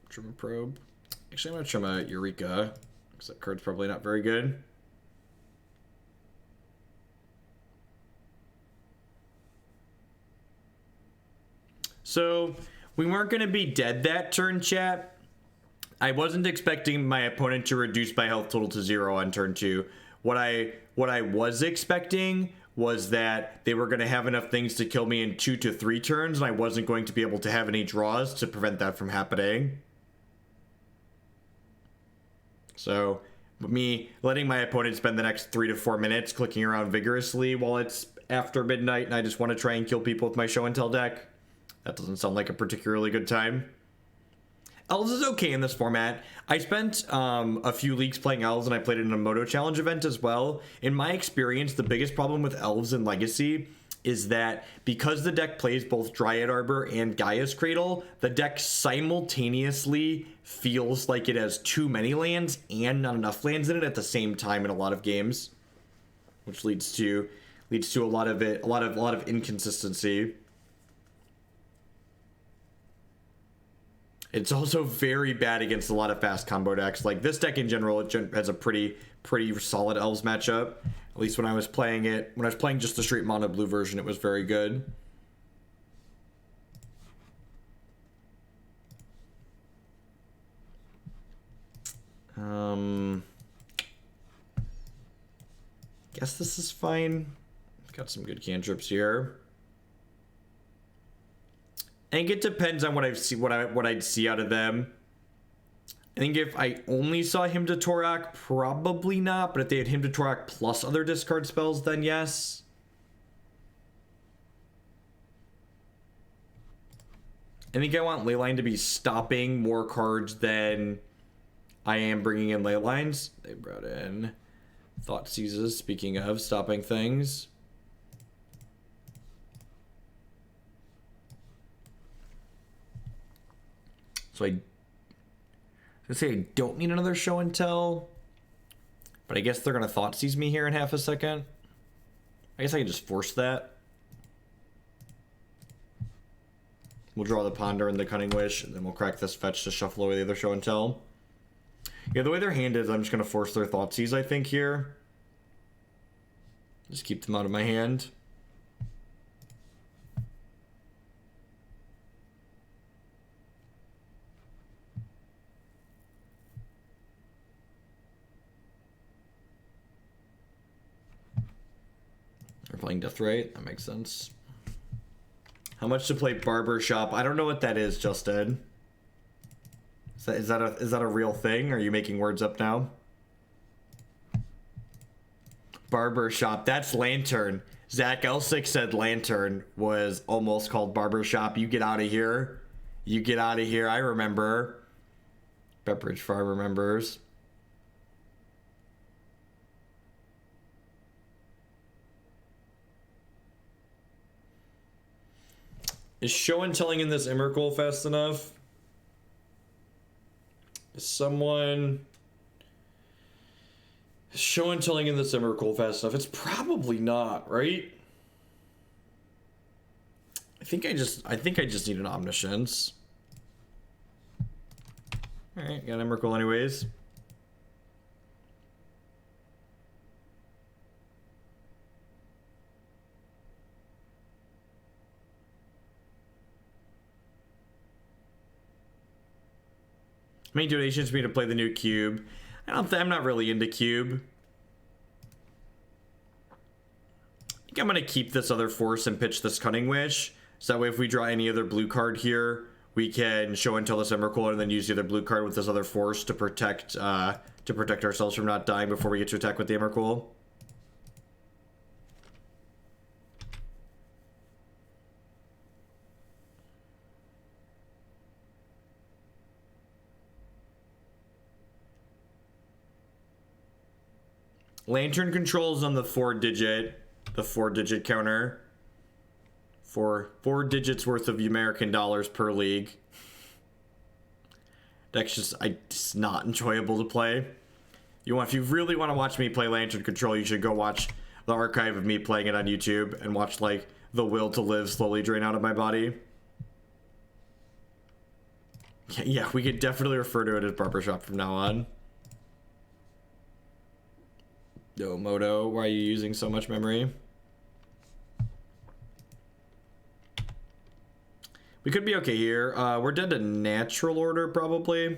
Trim a Probe. Actually, I'm gonna trim a Eureka, because that card's probably not very good. So, we weren't gonna be dead that turn, chat. I wasn't expecting my opponent to reduce my health total to 0 on turn 2. What I was expecting was that they were going to have enough things to kill me in 2 to 3 turns, and I wasn't going to be able to have any draws to prevent that from happening. So, me letting my opponent spend the next 3 to 4 minutes clicking around vigorously while it's after midnight and I just want to try and kill people with my show and tell deck, that doesn't sound like a particularly good time. Elves is okay in this format. I spent a few leagues playing Elves, and I played it in a Moto Challenge event as well. In my experience, the biggest problem with Elves in Legacy is that because the deck plays both Dryad Arbor and Gaia's Cradle, the deck simultaneously feels like it has too many lands and not enough lands in it at the same time in a lot of games, which leads to a lot of inconsistency. It's also very bad against a lot of fast combo decks. Like this deck in general, it has a pretty solid Elves matchup. At least when I was playing it, when I was playing just the straight mono blue version, it was very good. Guess this is fine. Got some good cantrips here. I think it depends on what I'd see out of them. I think if I only saw Hymn to Torak, probably not. But if they had Hymn to Torak plus other discard spells, then yes. I think I want Leyline to be stopping more cards than I am bringing in Leylines. They brought in Thought Seizes, speaking of stopping things. So I say I don't need another show and tell, but I guess they're gonna Thought Seize me here in half a second. I guess I can just force that. We'll draw the Ponder and the Cunning Wish, and then we'll crack this fetch to shuffle away the other show and tell. Yeah, the way their hand is, I'm just gonna force their Thought Seize, I think, here. Just keep them out of my hand. They're playing Deathrite. That makes sense. How much to play Barber Shop? I don't know what that is, Justin. Is that a real thing? Are you making words up now? Barber Shop. That's Lantern. Zach Elsick said Lantern was almost called Barber Shop. You get out of here. You get out of here. I remember. Pepperidge Farm remembers. Is show and telling in this Emrakul fast enough? Is someone show and telling in this Emrakul fast enough? It's probably not, right? I think I just need an Omniscience. All right, got Emrakul anyways. Main donations for me to play the new Cube. I'm not really into Cube. I think I'm gonna keep this other Force and pitch this Cunning Wish. So that way if we draw any other blue card here, we can show and tell this Emrakul and then use the other blue card with this other Force to protect ourselves from not dying before we get to attack with the Emrakul. Lantern controls on the four digit counter for 4 digits worth of American dollars per league. Deck's just not enjoyable to play. If you really want to watch me play Lantern Control, you should go watch the archive of me playing it on YouTube and watch like the will to live slowly drain out of my body. Yeah, we could definitely refer to it as barbershop from now on. Yo, Moto, why are you using so much memory? We could be okay here. We're dead to natural order, probably.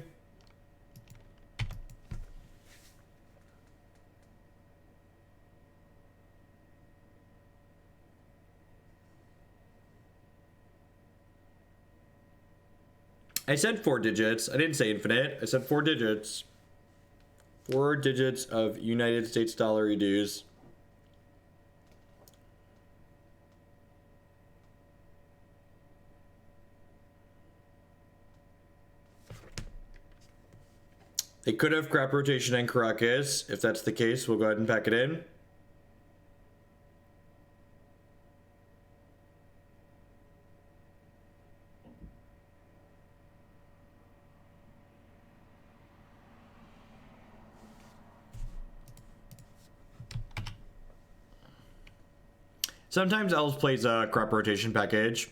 I said 4 digits. I didn't say infinite. I said 4 digits. 4 digits of United States dollar dues. They could have crop rotation and Caracas. If that's the case, we'll go ahead and pack it in. Sometimes Elves plays a crop rotation package.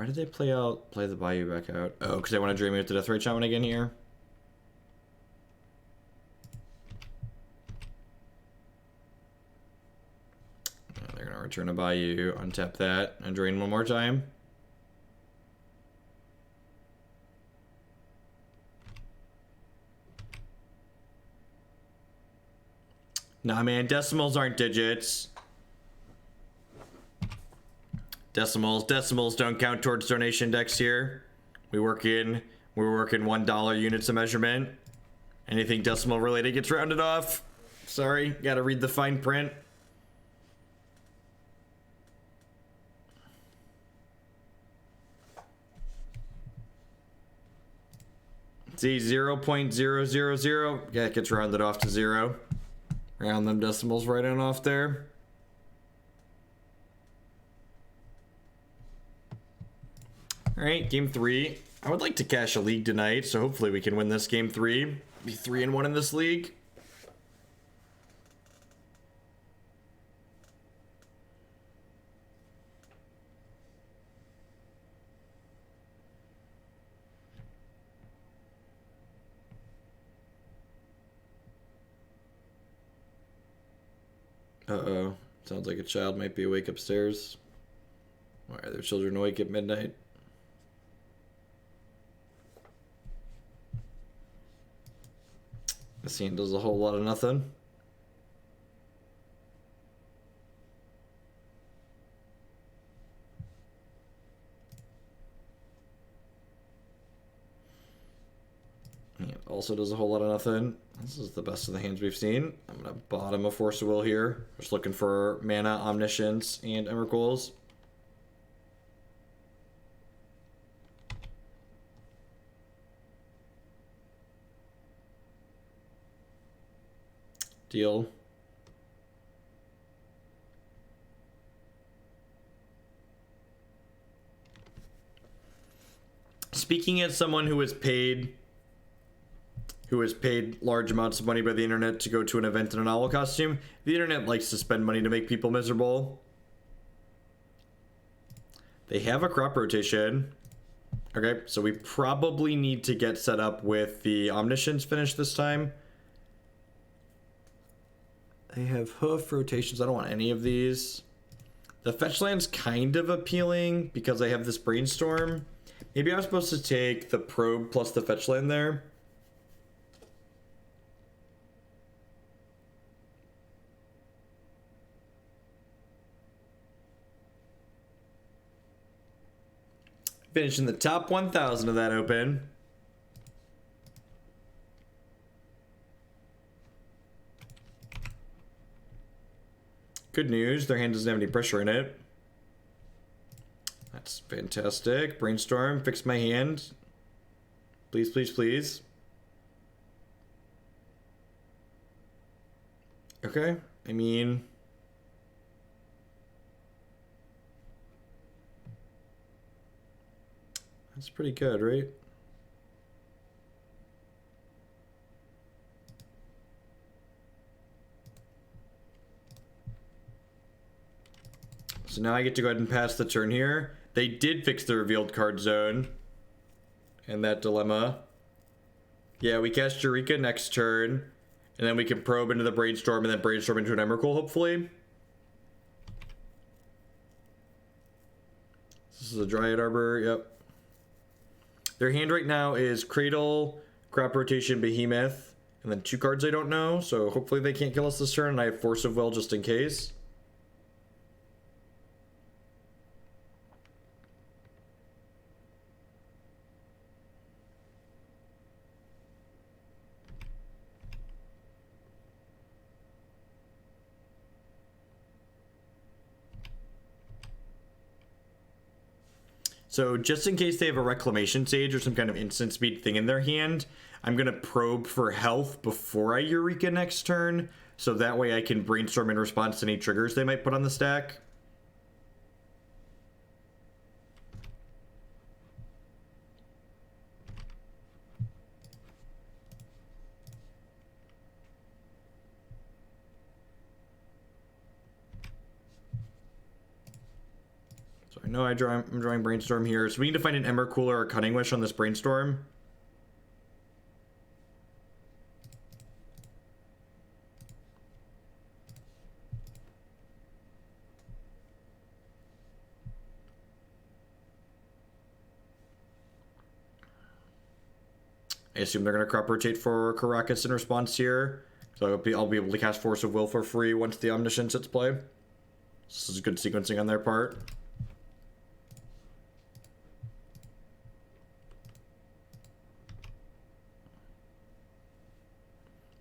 Why did they play the Bayou back out? Oh, because they want to dream with the Deathrite Shaman again here. Oh, they're gonna return a Bayou, untap that, and drain one more time. Nah, man, decimals aren't digits. Decimals don't count towards donation decks here. We're working $1 units of measurement. Anything decimal related gets rounded off. Sorry, gotta read the fine print. See, 0.000. Yeah, it gets rounded off to 0. Round them decimals right on off there. Alright, game 3. I would like to cash a league tonight, so hopefully we can win this game 3. Be 3-1 in this league. Uh-oh. Sounds like a child might be awake upstairs. Why are there children awake at midnight? This scene does a whole lot of nothing. It also does a whole lot of nothing. This is the best of the hands we've seen. I'm gonna bottom a Force of Will here. Just looking for mana, Omniscience, and Emrakuls. Deal. Speaking as someone who has paid large amounts of money by the internet to go to an event in an owl costume, the internet likes to spend money to make people miserable. They have a crop rotation. Okay, so we probably need to get set up with the Omniscience finish this time. They have hoof rotations. I don't want any of these. The fetch land's kind of appealing because I have this Brainstorm. Maybe I was supposed to take the Probe plus the fetch land there. Finishing the top 1,000 of that open. Good news, their hand doesn't have any pressure in it. That's fantastic. Brainstorm, fix my hand. Please, please, please. Okay, I mean... that's pretty good, right? So now I get to go ahead and pass the turn here. They did fix the revealed card zone. And that dilemma. Yeah, we cast Eureka next turn. And then we can probe into the Brainstorm and then Brainstorm into an Emrakul, hopefully. This is a Dryad Arbor, yep. Their hand right now is Cradle, Crop Rotation, Behemoth, and then 2 cards I don't know. So hopefully they can't kill us this turn, and I have Force of Will just in case. So just in case they have a Reclamation Sage or some kind of instant speed thing in their hand, I'm going to probe for health before I Eureka next turn. So that way I can Brainstorm in response to any triggers they might put on the stack. No, I'm drawing Brainstorm here. So we need to find an Emrakul or a Cunning Wish on this Brainstorm. I assume they're going to crop rotate for Karakas in response here. So I'll be able to cast Force of Will for free once the Omniscience hits play. This is good sequencing on their part.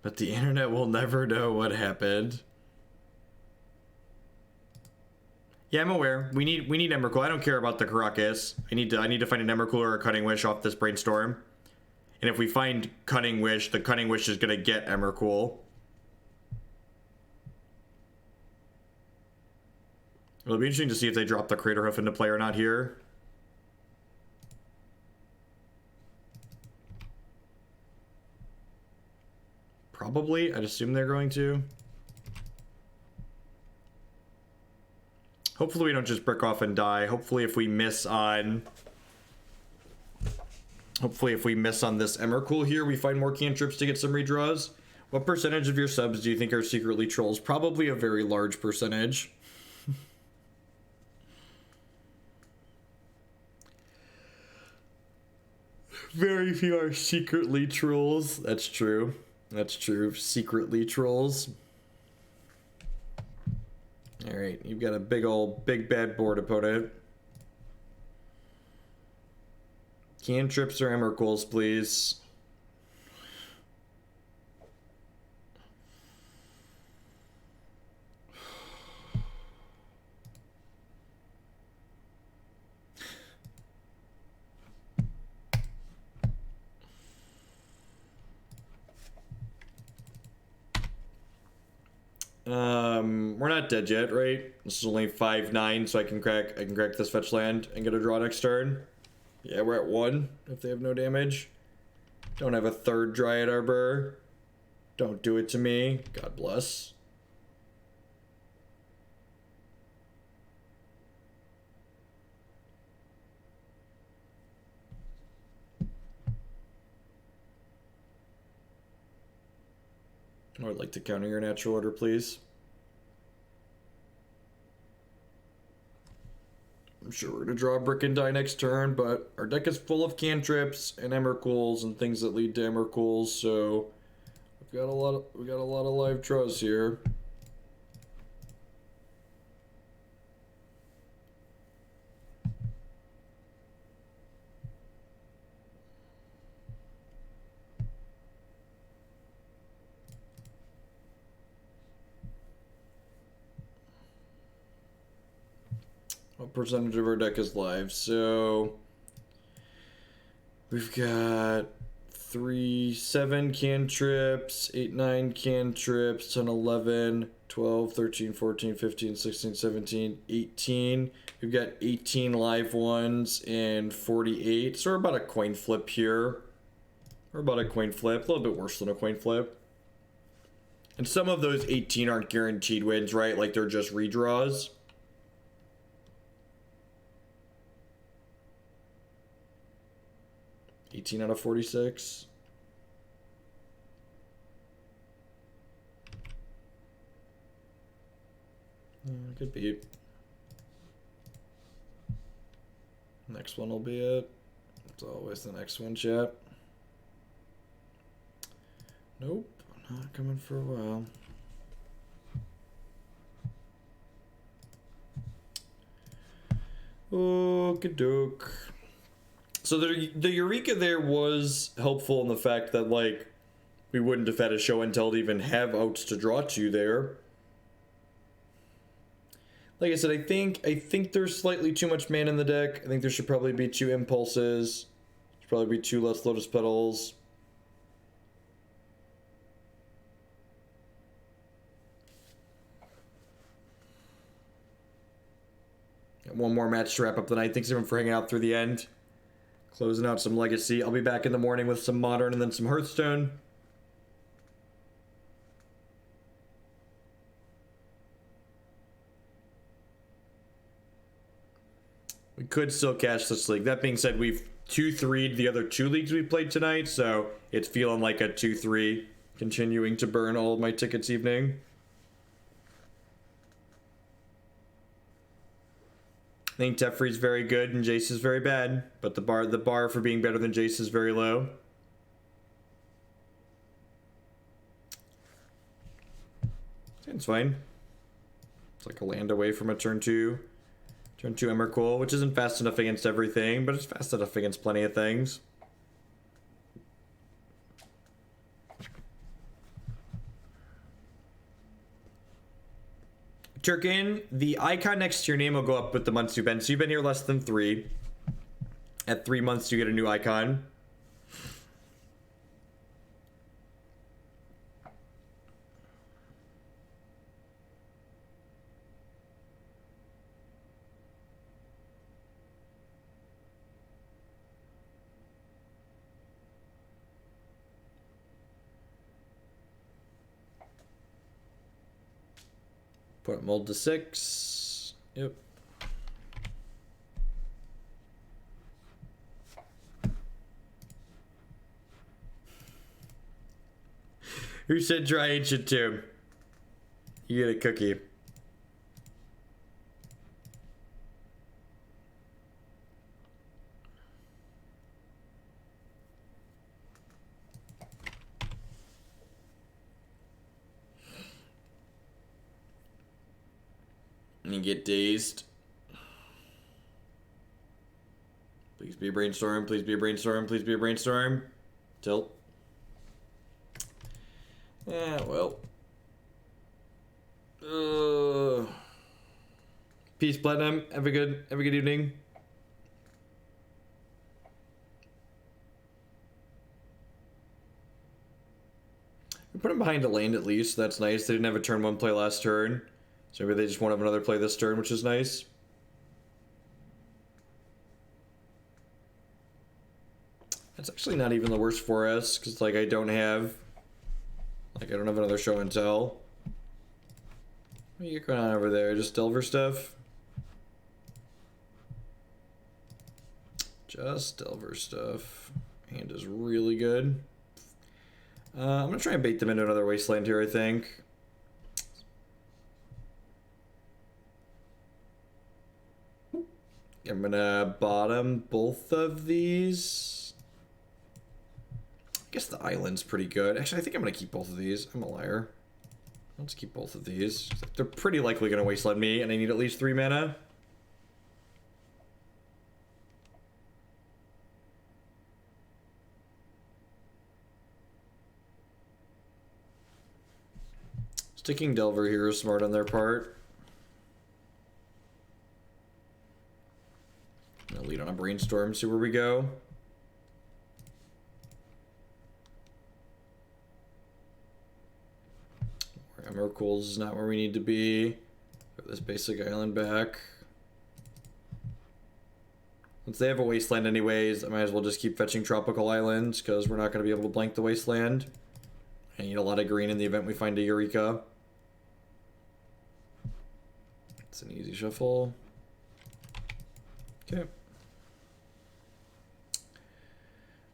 But the internet will never know what happened. Yeah, I'm aware. We need Emrakul. I don't care about the Karakas. I need to find an Emrakul or a Cunning Wish off this Brainstorm. And if we find Cunning Wish, the Cunning Wish is gonna get Emrakul. It'll be interesting to see if they drop the Crater Hoof into play or not here. Probably. I'd assume they're going to. Hopefully we don't just brick off and die. Hopefully if we miss on this Emrakul here, we find more cantrips to get some redraws. What percentage of your subs do you think are secretly trolls? Probably a very large percentage. Very few are secretly trolls. That's true. That's true. Secretly trolls. Alright, you've got a big bad board opponent. Cantrips or Emrakuls, please. We're not dead yet, right? This is only 5/9, so I can crack this fetch land and get a draw next turn. Yeah, we're at 1 if they have no damage. Don't have a third Dryad Arbor. Don't do it to me. God bless. I would like to counter your natural order, please. I'm sure we're gonna draw a brick and die next turn, but our deck is full of cantrips and Emrakuls and things that lead to Emrakuls, so we got a lot of live draws here. What percentage of our deck is live? So we've got 7 cantrips, 8, 9 cantrips, 10, 11, 12, 13, 14, 15, 16, 17, 18. We've got 18 live ones and 48. So we're about a coin flip here. We're about a coin flip, a little bit worse than a coin flip. And some of those 18 aren't guaranteed wins, right? Like they're just redraws. $18 out of 46. Could be. Next one will be it. It's always the next one, chat. Nope, not coming for a while. Okey-doke. So the Eureka there was helpful in the fact that, like, we wouldn't have had a show and tell to even have outs to draw to there. Like I said, I think there's slightly too much mana in the deck. I think there should probably be 2 impulses. Should probably be 2 less Lotus Petals. Got one more match to wrap up the night. Thanks everyone for hanging out through the end. Closing out some Legacy. I'll be back in the morning with some Modern and then some Hearthstone. We could still cash this league. That being said, we've 2-3'd the other 2 leagues we played tonight, so it's feeling like a 2-3, continuing to burn all of my tickets evening. I think Teferi's very good and Jace is very bad, but the bar for being better than Jace is very low. It's fine. It's like a land away from a turn 2 Emrakul, which isn't fast enough against everything, but it's fast enough against plenty of things. Turkin, the icon next to your name will go up with the months you've been. So you've been here less than 3. At 3 months, you get a new icon. Put mold to 6. Yep. Who said try ancient tomb? You get a cookie. And you get dazed. Please be a brainstorm, please be a brainstorm, please be a brainstorm. Tilt. Yeah, well. Peace, Platinum. Have a good evening. We put him behind a lane at least. That's nice. They didn't have a turn 1 play last turn. So maybe they just won't have another play this turn, which is nice. That's actually not even the worst for us, because like I don't have another show and tell. What do you got going on over there? Just Delver stuff? Just Delver stuff. Hand is really good. I'm gonna try and bait them into another wasteland here, I think. I'm gonna bottom both of these. I guess the island's pretty good. Actually, I think I'm gonna keep both of these. I'm a liar. Let's keep both of these. They're pretty likely gonna wasteland me, and I need at least 3 mana. Sticking Delver here is smart on their part. I'll lead on a Brainstorm, see where we go. Emrakul is not where we need to be. Put this basic island back. Since they have a wasteland anyways, I might as well just keep fetching tropical islands, because we're not going to be able to blank the wasteland. I need a lot of green in the event we find a Eureka. It's an easy shuffle. Okay.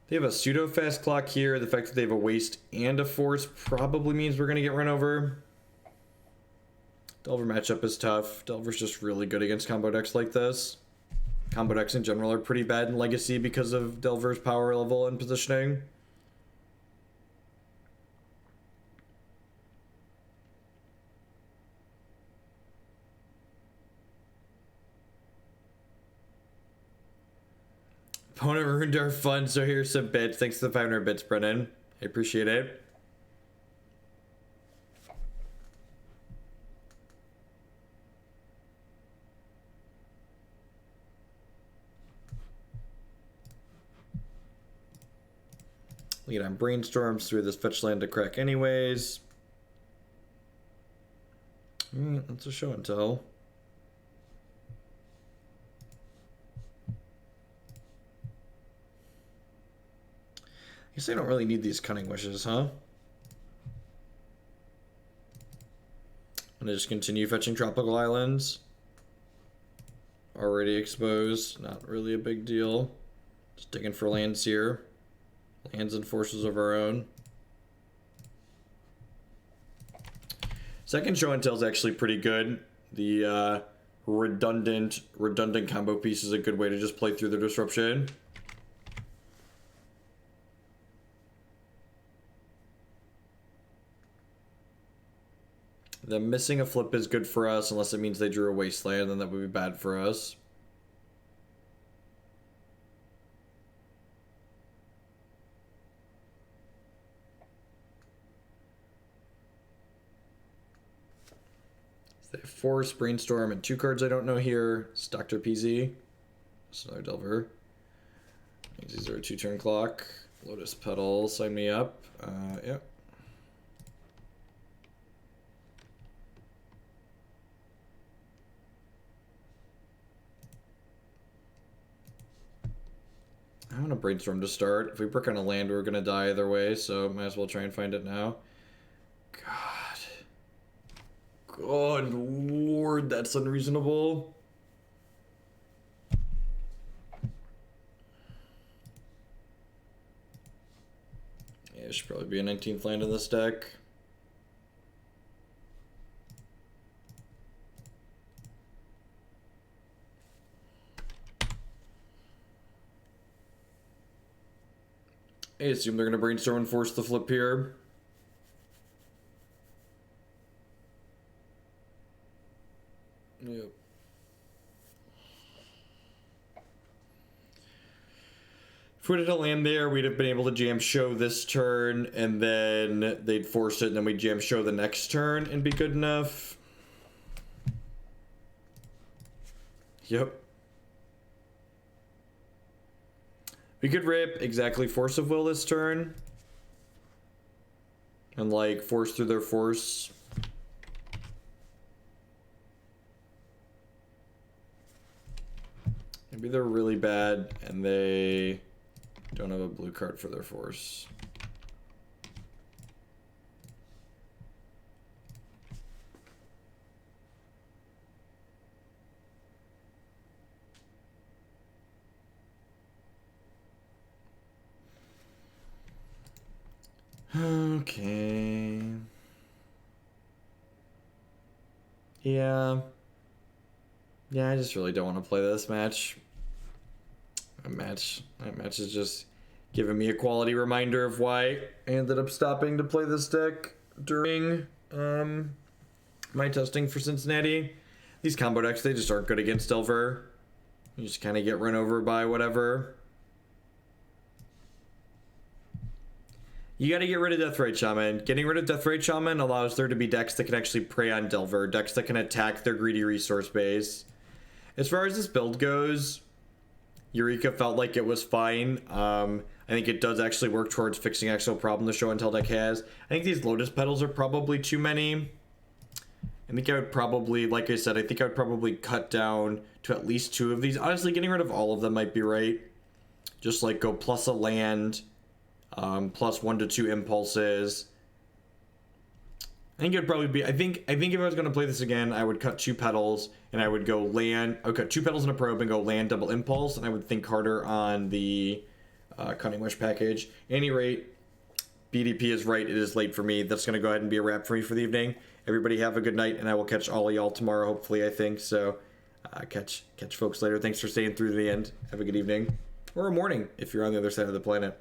They have a pseudo fast clock here. The fact that they have a waste and a force probably means we're going to get run over. Delver matchup is tough. Delver's just really good against combo decks like this. Combo decks in general are pretty bad in Legacy because of Delver's power level and positioning. Opponent ruined our fun, so here's some bits. Thanks to the 500 bits, Brennan. I appreciate it. Lead on Brainstorms through this fetch land to crack anyways. That's a show and tell. I guess I don't really need these Cunning Wishes, huh? I'm gonna just continue fetching tropical islands. already exposed. Not really a big deal. Just digging for lands here. Lands and forces of our own. Second show and tell is actually pretty good. The redundant combo piece is a good way to just play through the disruption. The missing a flip is good for us unless it means they drew a wasteland, then that would be bad for us. They have Force, Brainstorm, and 2 cards I don't know here. It's Dr. PZ. It's another Delver. These are a 2-turn clock. Lotus Petal, sign me up. Yep. I want a Brainstorm to start. If we brick on a land, we're gonna die either way, so might as well try and find it now. God. Good lord, that's unreasonable. Yeah, it should probably be a 19th land in this deck. I assume they're going to Brainstorm and force the flip here. Yep. If we had a land there, we'd have been able to jam show this turn, and then they'd force it, and then we'd jam show the next turn and be good enough. Yep. We could rip exactly Force of Will this turn. And like force through their force. Maybe they're really bad and they don't have a blue card for their force. Okay. Yeah. Yeah, I just really don't want to play this match. That match is just giving me a quality reminder of why I ended up stopping to play this deck during my testing for Cincinnati. These combo decks, they just aren't good against Delver. You just kind of get run over by whatever. You got to get rid of Deathrite Shaman. Getting rid of Deathrite Shaman allows there to be decks that can actually prey on Delver, decks that can attack their greedy resource base. As far as this build goes, Eureka felt like it was fine. I think it does actually work towards fixing actual problem the show and tell deck has. I think these Lotus Petals are probably too many. I think I would probably, like I said, I think I would probably cut down to at least 2 of these. Honestly, getting rid of all of them might be right. Just like go plus a land. Plus 1 to 2 impulses. I think it'd probably be. I think if I was going to play this again, I would cut 2 petals and I would go land. I would cut 2 petals and a probe and go land double impulse, and I would think harder on the Cunning Wish package. At any rate, BDP is right. It is late for me. That's going to go ahead and be a wrap for me for the evening. Everybody have a good night, and I will catch all of y'all tomorrow. Hopefully, I think so. Catch folks later. Thanks for staying through to the end. Have a good evening or a morning if you're on the other side of the planet.